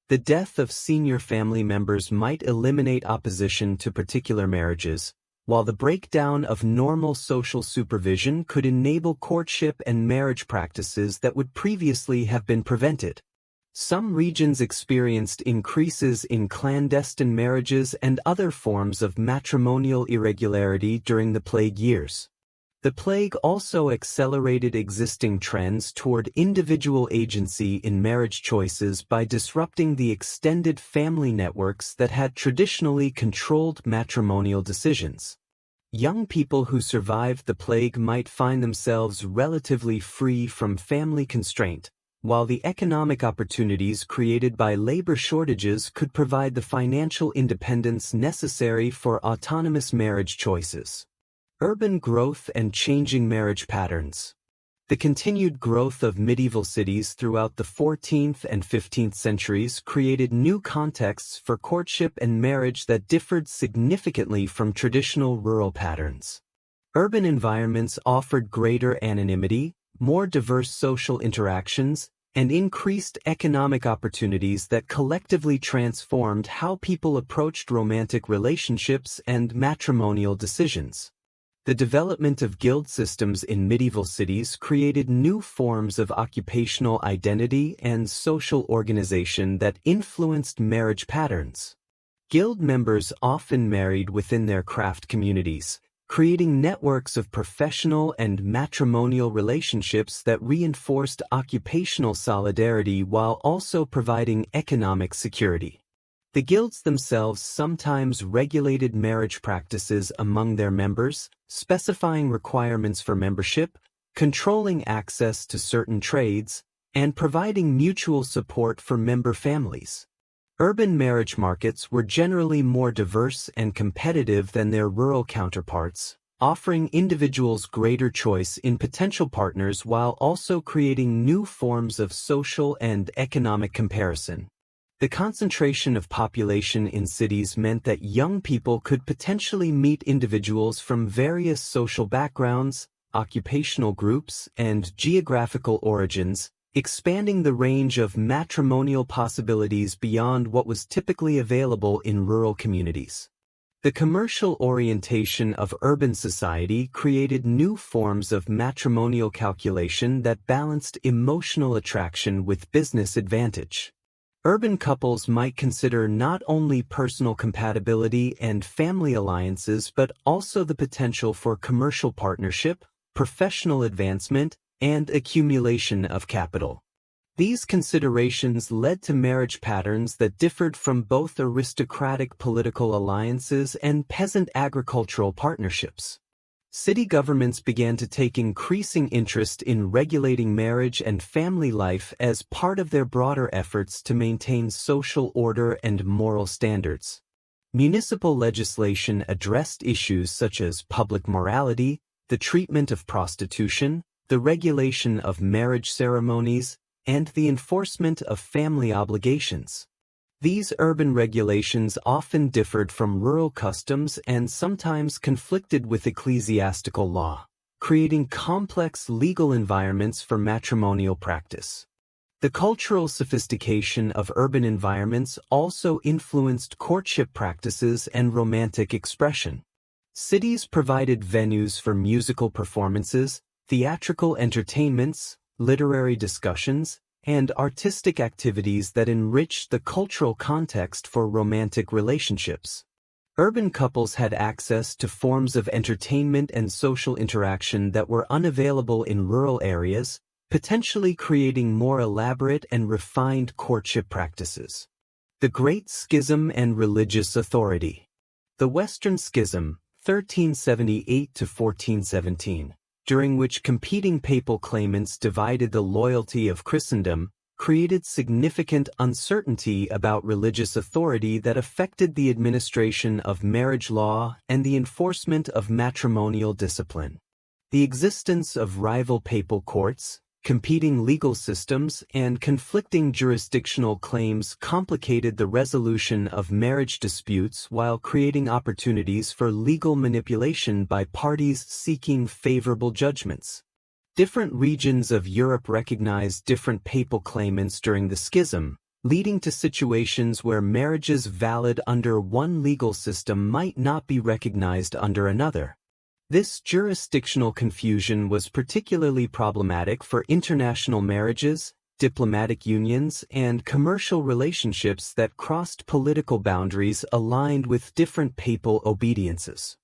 The death of senior family members might eliminate opposition to particular marriages, while the breakdown of normal social supervision could enable courtship and marriage practices that would previously have been prevented. Some regions experienced increases in clandestine marriages and other forms of matrimonial irregularity during the plague years. The plague also accelerated existing trends toward individual agency in marriage choices by disrupting the extended family networks that had traditionally controlled matrimonial decisions. Young people who survived the plague might find themselves relatively free from family constraint, while the economic opportunities created by labor shortages could provide the financial independence necessary for autonomous marriage choices. Urban growth and changing marriage patterns. The continued growth of medieval cities throughout the 14th and 15th centuries created new contexts for courtship and marriage that differed significantly from traditional rural patterns. Urban environments offered greater anonymity, more diverse social interactions, and increased economic opportunities that collectively transformed how people approached romantic relationships and matrimonial decisions. The development of guild systems in medieval cities created new forms of occupational identity and social organization that influenced marriage patterns. Guild members often married within their craft communities, creating networks of professional and matrimonial relationships that reinforced occupational solidarity while also providing economic security. The guilds themselves sometimes regulated marriage practices among their members, specifying requirements for membership, controlling access to certain trades, and providing mutual support for member families. Urban marriage markets were generally more diverse and competitive than their rural counterparts, offering individuals greater choice in potential partners while also creating new forms of social and economic comparison. The concentration of population in cities meant that young people could potentially meet individuals from various social backgrounds, occupational groups, and geographical origins, expanding the range of matrimonial possibilities beyond what was typically available in rural communities. The commercial orientation of urban society created new forms of matrimonial calculation that balanced emotional attraction with business advantage. Urban couples might consider not only personal compatibility and family alliances but also the potential for commercial partnership, professional advancement, and accumulation of capital. These considerations led to marriage patterns that differed from both aristocratic political alliances and peasant agricultural partnerships. City governments began to take increasing interest in regulating marriage and family life as part of their broader efforts to maintain social order and moral standards. Municipal legislation addressed issues such as public morality, the treatment of prostitution, the regulation of marriage ceremonies, and the enforcement of family obligations. These urban regulations often differed from rural customs and sometimes conflicted with ecclesiastical law, creating complex legal environments for matrimonial practice. The cultural sophistication of urban environments also influenced courtship practices and romantic expression. Cities provided venues for musical performances, theatrical entertainments, literary discussions, and artistic activities that enriched the cultural context for romantic relationships. Urban couples had access to forms of entertainment and social interaction that were unavailable in rural areas, potentially creating more elaborate and refined courtship practices. The Great Schism and Religious Authority. The Western Schism, 1378 to 1417. During which competing papal claimants divided the loyalty of Christendom, created significant uncertainty about religious authority that affected the administration of marriage law and the enforcement of matrimonial discipline. The existence of rival papal courts, competing legal systems, and conflicting jurisdictional claims complicated the resolution of marriage disputes while creating opportunities for legal manipulation by parties seeking favorable judgments. Different regions of Europe recognized different papal claimants during the schism, leading to situations where marriages valid under one legal system might not be recognized under another. This jurisdictional confusion was particularly problematic for international marriages, diplomatic unions, and commercial relationships that crossed political boundaries aligned with different papal obediences.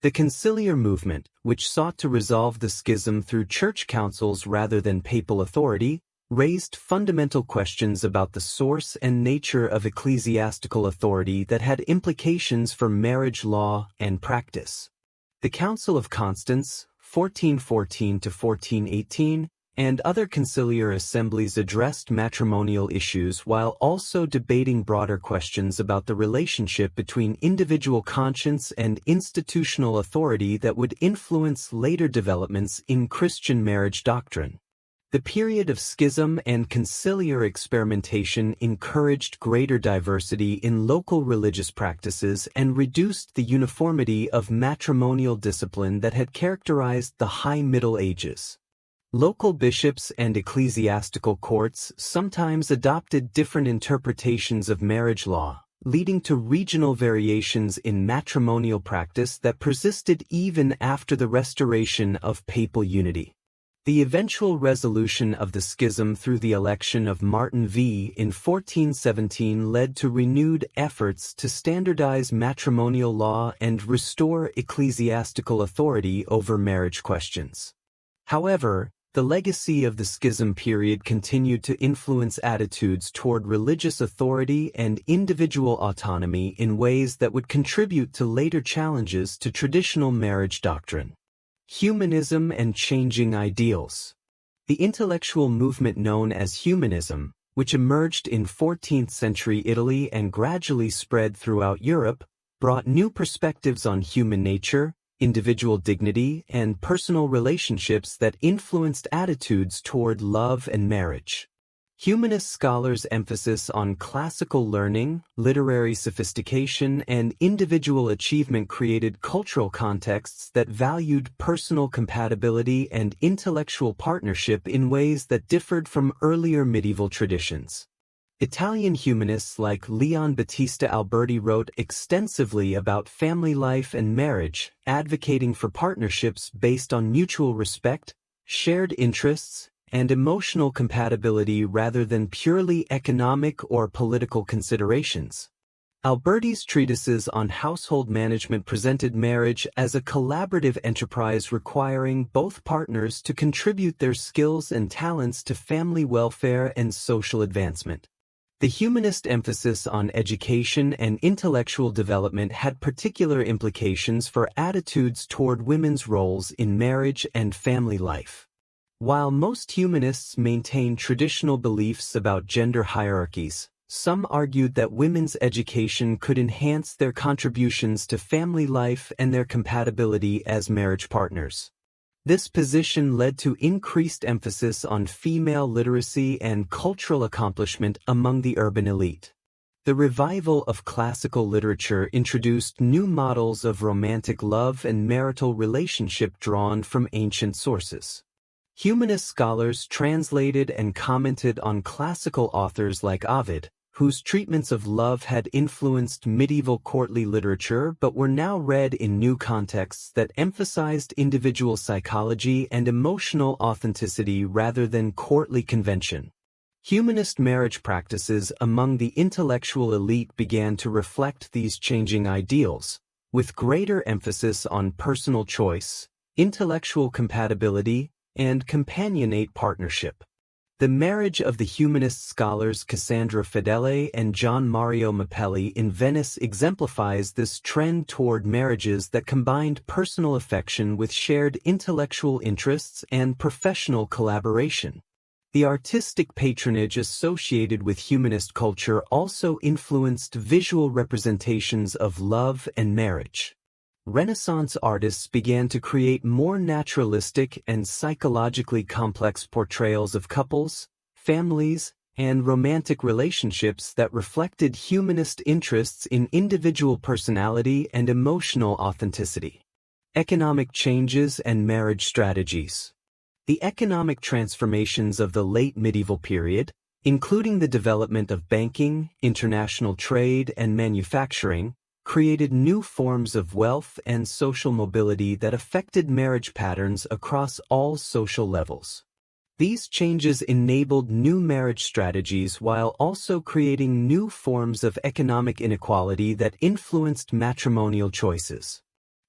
The conciliar movement, which sought to resolve the schism through church councils rather than papal authority, raised fundamental questions about the source and nature of ecclesiastical authority that had implications for marriage law and practice. The Council of Constance, 1414 to 1418, and other conciliar assemblies addressed matrimonial issues while also debating broader questions about the relationship between individual conscience and institutional authority that would influence later developments in Christian marriage doctrine. The period of schism and conciliar experimentation encouraged greater diversity in local religious practices and reduced the uniformity of matrimonial discipline that had characterized the High Middle Ages. Local bishops and ecclesiastical courts sometimes adopted different interpretations of marriage law, leading to regional variations in matrimonial practice that persisted even after the restoration of papal unity. The eventual resolution of the schism through the election of Martin V in 1417 led to renewed efforts to standardize matrimonial law and restore ecclesiastical authority over marriage questions. However, the legacy of the schism period continued to influence attitudes toward religious authority and individual autonomy in ways that would contribute to later challenges to traditional marriage doctrine. Humanism and changing ideals. The intellectual movement known as humanism, which emerged in 14th century Italy and gradually spread throughout Europe, brought new perspectives on human nature, individual dignity, and personal relationships that influenced attitudes toward love and marriage. Humanist scholars' emphasis on classical learning, literary sophistication, and individual achievement created cultural contexts that valued personal compatibility and intellectual partnership in ways that differed from earlier medieval traditions. Italian humanists like Leon Battista Alberti wrote extensively about family life and marriage, advocating for partnerships based on mutual respect, shared interests, and emotional compatibility rather than purely economic or political considerations. Alberti's treatises on household management presented marriage as a collaborative enterprise requiring both partners to contribute their skills and talents to family welfare and social advancement. The humanist emphasis on education and intellectual development had particular implications for attitudes toward women's roles in marriage and family life. While most humanists maintain traditional beliefs about gender hierarchies, some argued that women's education could enhance their contributions to family life and their compatibility as marriage partners. This position led to increased emphasis on female literacy and cultural accomplishment among the urban elite. The revival of classical literature introduced new models of romantic love and marital relationship drawn from ancient sources. Humanist scholars translated and commented on classical authors like Ovid, whose treatments of love had influenced medieval courtly literature but were now read in new contexts that emphasized individual psychology and emotional authenticity rather than courtly convention. Humanist marriage practices among the intellectual elite began to reflect these changing ideals, with greater emphasis on personal choice, intellectual compatibility, and companionate partnership. The marriage of the humanist scholars Cassandra Fedele and Gian Mario Mapelli in Venice exemplifies this trend toward marriages that combined personal affection with shared intellectual interests and professional collaboration. The artistic patronage associated with humanist culture also influenced visual representations of love and marriage. Renaissance artists began to create more naturalistic and psychologically complex portrayals of couples, families, and romantic relationships that reflected humanist interests in individual personality and emotional authenticity. Economic changes and marriage strategies. The economic transformations of the late medieval period, including the development of banking, international trade, and manufacturing, created new forms of wealth and social mobility that affected marriage patterns across all social levels. These changes enabled new marriage strategies while also creating new forms of economic inequality that influenced matrimonial choices.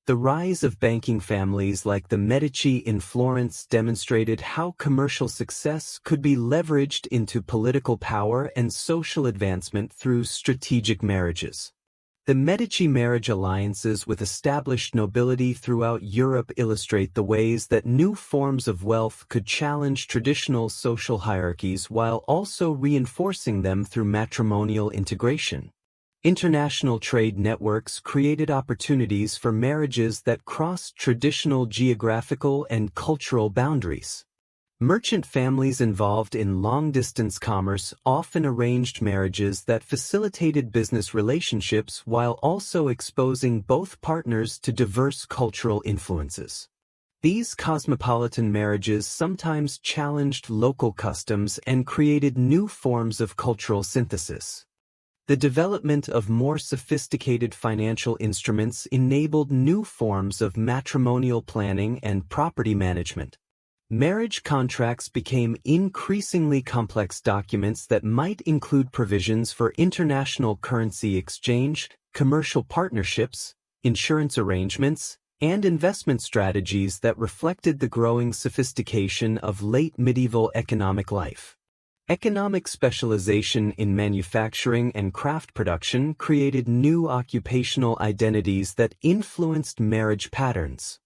The rise of banking families like the Medici in Florence demonstrated how commercial success could be leveraged into political power and social advancement through strategic marriages. The Medici marriage alliances with established nobility throughout Europe illustrate the ways that new forms of wealth could challenge traditional social hierarchies while also reinforcing them through matrimonial integration. International trade networks created opportunities for marriages that crossed traditional geographical and cultural boundaries. Merchant families involved in long-distance commerce often arranged marriages that facilitated business relationships while also exposing both partners to diverse cultural influences. These cosmopolitan marriages sometimes challenged local customs and created new forms of cultural synthesis. The development of more sophisticated financial instruments enabled new forms of matrimonial planning and property management. Marriage contracts became increasingly complex documents that might include provisions for international currency exchange, commercial partnerships, insurance arrangements, and investment strategies that reflected the growing sophistication of late medieval economic life. Economic specialization in manufacturing and craft production created new occupational identities that influenced marriage patterns.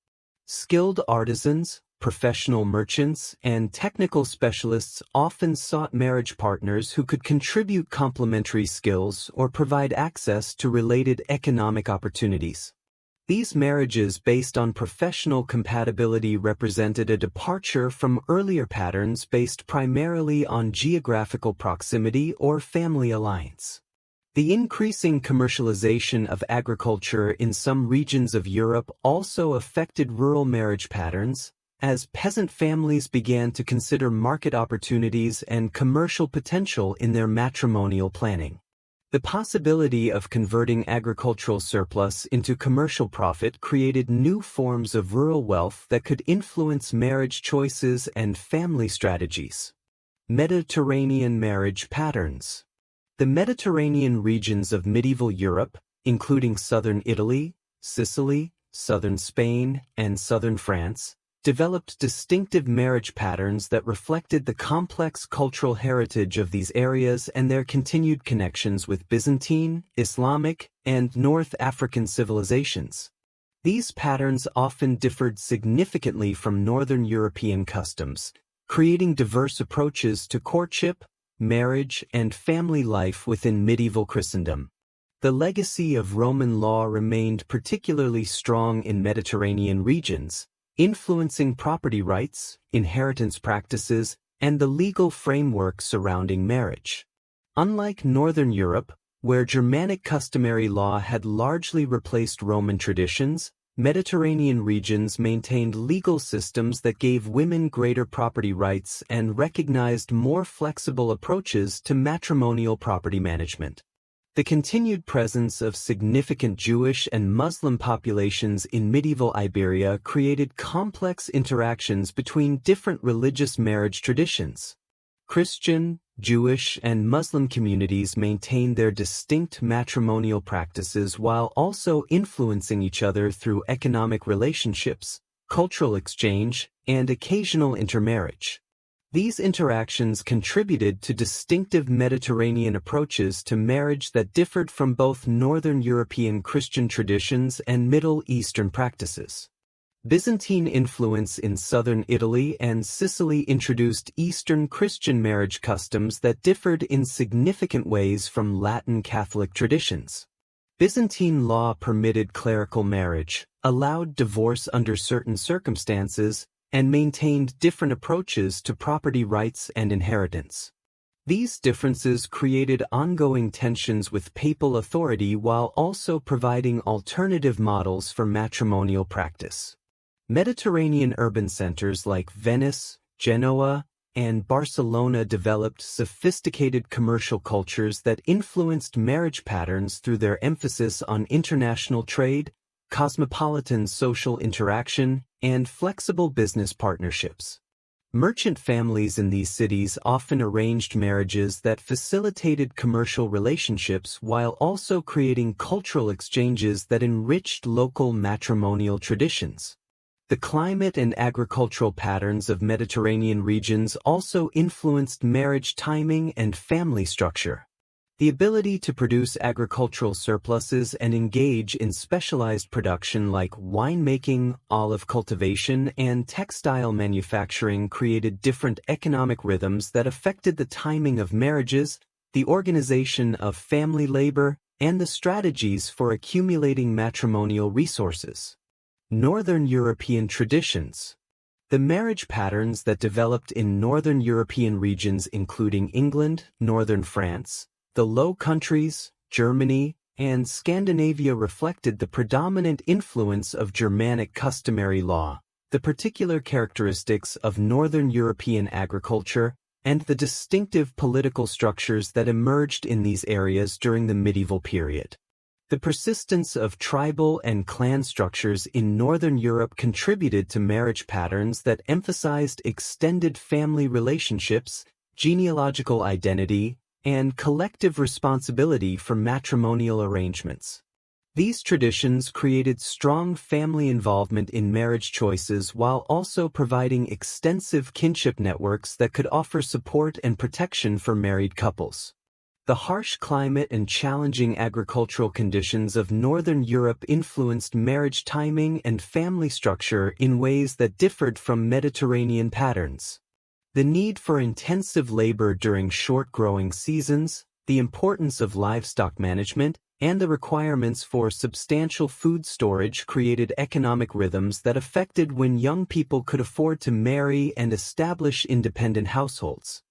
Skilled artisans, professional merchants, and technical specialists often sought marriage partners who could contribute complementary skills or provide access to related economic opportunities. These marriages based on professional compatibility represented a departure from earlier patterns based primarily on geographical proximity or family alliance. The increasing commercialization of agriculture in some regions of Europe also affected rural marriage patterns, as peasant families began to consider market opportunities and commercial potential in their matrimonial planning. The possibility of converting agricultural surplus into commercial profit created new forms of rural wealth that could influence marriage choices and family strategies. Mediterranean marriage patterns. The Mediterranean regions of medieval Europe, including southern Italy, Sicily, southern Spain, and southern France, developed distinctive marriage patterns that reflected the complex cultural heritage of these areas and their continued connections with Byzantine, Islamic, and North African civilizations. These patterns often differed significantly from Northern European customs, creating diverse approaches to courtship, marriage, and family life within medieval Christendom. The legacy of Roman law remained particularly strong in Mediterranean regions, influencing property rights, inheritance practices, and the legal framework surrounding marriage. Unlike Northern Europe, where Germanic customary law had largely replaced Roman traditions, Mediterranean regions maintained legal systems that gave women greater property rights and recognized more flexible approaches to matrimonial property management. The continued presence of significant Jewish and Muslim populations in medieval Iberia created complex interactions between different religious marriage traditions. Christian, Jewish, and Muslim communities maintained their distinct matrimonial practices while also influencing each other through economic relationships, cultural exchange, and occasional intermarriage. These interactions contributed to distinctive Mediterranean approaches to marriage that differed from both Northern European Christian traditions and Middle Eastern practices. Byzantine influence in southern Italy and Sicily introduced Eastern Christian marriage customs that differed in significant ways from Latin Catholic traditions. Byzantine law permitted clerical marriage, allowed divorce under certain circumstances, and maintained different approaches to property rights and inheritance. These differences created ongoing tensions with papal authority while also providing alternative models for matrimonial practice. Mediterranean urban centers like Venice, Genoa, and Barcelona developed sophisticated commercial cultures that influenced marriage patterns through their emphasis on international trade, cosmopolitan social interaction, and flexible business partnerships. Merchant families in these cities often arranged marriages that facilitated commercial relationships while also creating cultural exchanges that enriched local matrimonial traditions. The climate and agricultural patterns of Mediterranean regions also influenced marriage timing and family structure. The ability to produce agricultural surpluses and engage in specialized production like winemaking, olive cultivation, and textile manufacturing created different economic rhythms that affected the timing of marriages, the organization of family labor, and the strategies for accumulating matrimonial resources. Northern European traditions. The marriage patterns that developed in Northern European regions including England, Northern France, the Low Countries, Germany, and Scandinavia reflected the predominant influence of Germanic customary law, the particular characteristics of Northern European agriculture, and the distinctive political structures that emerged in these areas during the medieval period. The persistence of tribal and clan structures in Northern Europe contributed to marriage patterns that emphasized extended family relationships, genealogical identity, and collective responsibility for matrimonial arrangements. These traditions created strong family involvement in marriage choices while also providing extensive kinship networks that could offer support and protection for married couples. The harsh climate and challenging agricultural conditions of Northern Europe influenced marriage timing and family structure in ways that differed from Mediterranean patterns. The need for intensive labor during short growing seasons, the importance of livestock management, and the requirements for substantial food storage created economic rhythms that affected when young people could afford to marry and establish independent households.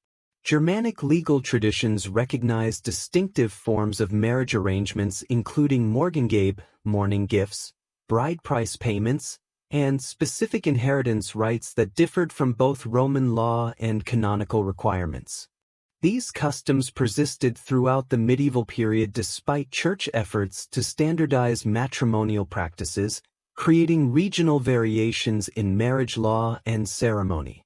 Germanic legal traditions recognized distinctive forms of marriage arrangements including Morgengabe, mourning gifts, bride price payments, and specific inheritance rights that differed from both Roman law and canonical requirements. These customs persisted throughout the medieval period despite church efforts to standardize matrimonial practices, creating regional variations in marriage law and ceremony.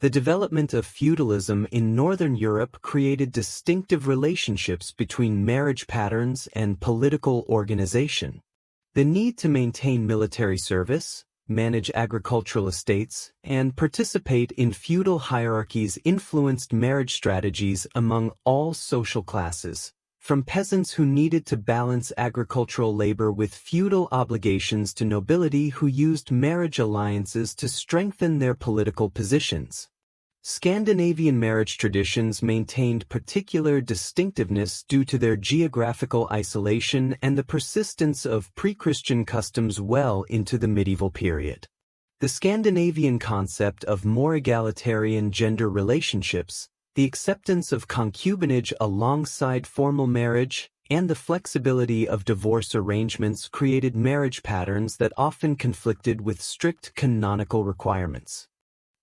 The development of feudalism in Northern Europe created distinctive relationships between marriage patterns and political organization. The need to maintain military service, manage agricultural estates, and participate in feudal hierarchies influenced marriage strategies among all social classes, from peasants who needed to balance agricultural labor with feudal obligations to nobility who used marriage alliances to strengthen their political positions. Scandinavian marriage traditions maintained particular distinctiveness due to their geographical isolation and the persistence of pre-Christian customs well into the medieval period. The Scandinavian concept of more egalitarian gender relationships, the acceptance of concubinage alongside formal marriage, and the flexibility of divorce arrangements created marriage patterns that often conflicted with strict canonical requirements.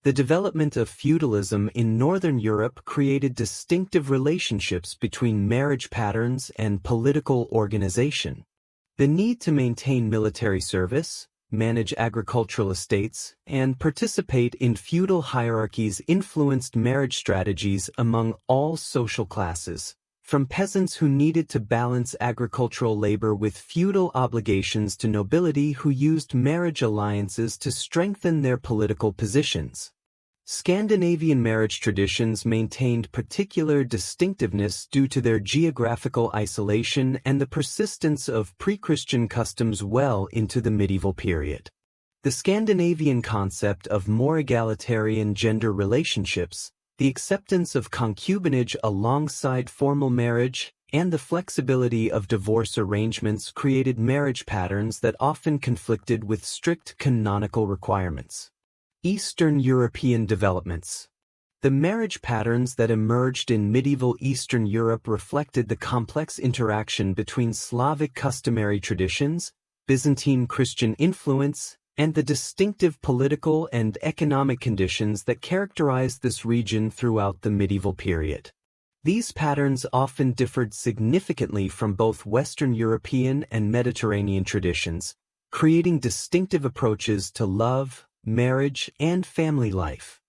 The development of feudalism in Northern Europe created distinctive relationships between marriage patterns and political organization. The need to maintain military service, manage agricultural estates, and participate in feudal hierarchies influenced marriage strategies among all social classes, from peasants who needed to balance agricultural labor with feudal obligations to nobility who used marriage alliances to strengthen their political positions. Scandinavian marriage traditions maintained particular distinctiveness due to their geographical isolation and the persistence of pre-Christian customs well into the medieval period. The Scandinavian concept of more egalitarian gender relationships, the acceptance of concubinage alongside formal marriage, and the flexibility of divorce arrangements created marriage patterns that often conflicted with strict canonical requirements. Eastern European developments. The marriage patterns that emerged in medieval Eastern Europe reflected the complex interaction between Slavic customary traditions, Byzantine Christian influence, and the distinctive political and economic conditions that characterized this region throughout the medieval period. These patterns often differed significantly from both Western European and Mediterranean traditions, creating distinctive approaches to love, marriage, and family life.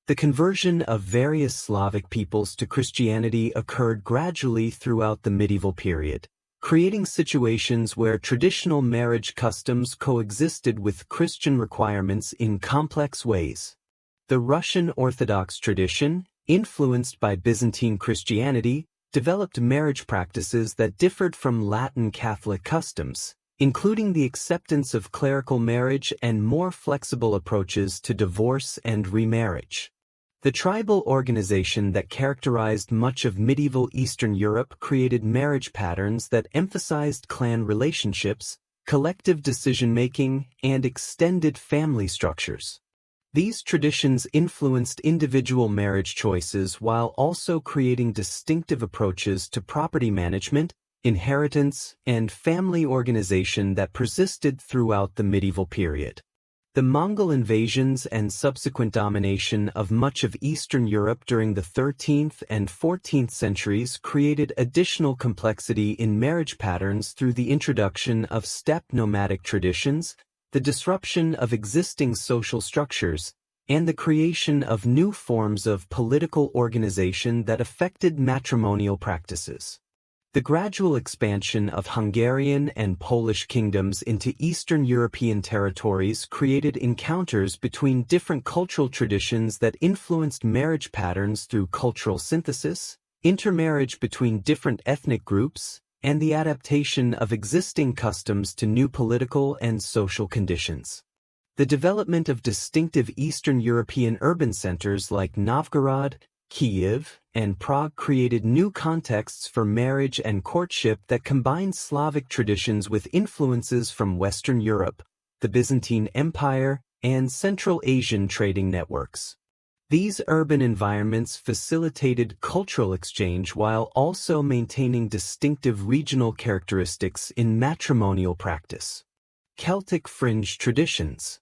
The conversion of various Slavic peoples to Christianity occurred gradually throughout the medieval period, creating situations where traditional marriage customs coexisted with Christian requirements in complex ways. The Russian Orthodox tradition, influenced by Byzantine Christianity, developed marriage practices that differed from Latin Catholic customs, including the acceptance of clerical marriage and more flexible approaches to divorce and remarriage. The tribal organization that characterized much of medieval Eastern Europe created marriage patterns that emphasized clan relationships, collective decision-making, and extended family structures. These traditions influenced individual marriage choices while also creating distinctive approaches to property management, inheritance, and family organization that persisted throughout the medieval period. The Mongol invasions and subsequent domination of much of Eastern Europe during the 13th and 14th centuries created additional complexity in marriage patterns through the introduction of steppe nomadic traditions, the disruption of existing social structures, and the creation of new forms of political organization that affected matrimonial practices. The gradual expansion of Hungarian and Polish kingdoms into Eastern European territories created encounters between different cultural traditions that influenced marriage patterns through cultural synthesis, intermarriage between different ethnic groups, and the adaptation of existing customs to new political and social conditions. The development of distinctive Eastern European urban centers like Novgorod, Kiev, and Prague created new contexts for marriage and courtship that combined Slavic traditions with influences from Western Europe, the Byzantine Empire, and Central Asian trading networks. These urban environments facilitated cultural exchange while also maintaining distinctive regional characteristics in matrimonial practice. Celtic fringe traditions.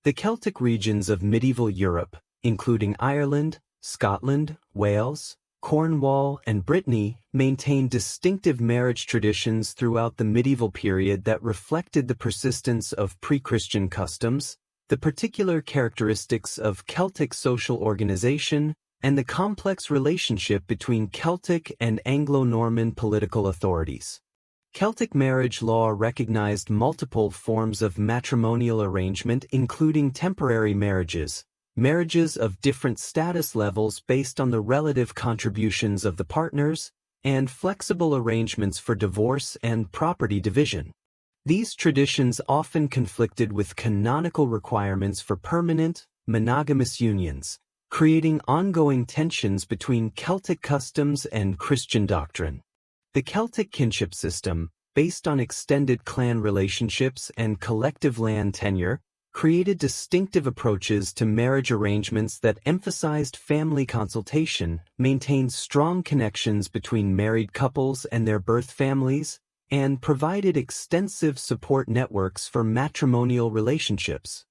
The Celtic regions of medieval Europe, including Ireland, Scotland, Wales, Cornwall, and Brittany, maintained distinctive marriage traditions throughout the medieval period that reflected the persistence of pre-Christian customs, the particular characteristics of Celtic social organization, and the complex relationship between Celtic and Anglo-Norman political authorities. Celtic marriage law recognized multiple forms of matrimonial arrangement, including temporary marriages, marriages of different status levels based on the relative contributions of the partners, and flexible arrangements for divorce and property division. These traditions often conflicted with canonical requirements for permanent, monogamous unions, creating ongoing tensions between Celtic customs and Christian doctrine. The Celtic kinship system, based on extended clan relationships and collective land tenure, created distinctive approaches to marriage arrangements that emphasized family consultation, maintained strong connections between married couples and their birth families, and provided extensive support networks for matrimonial relationships.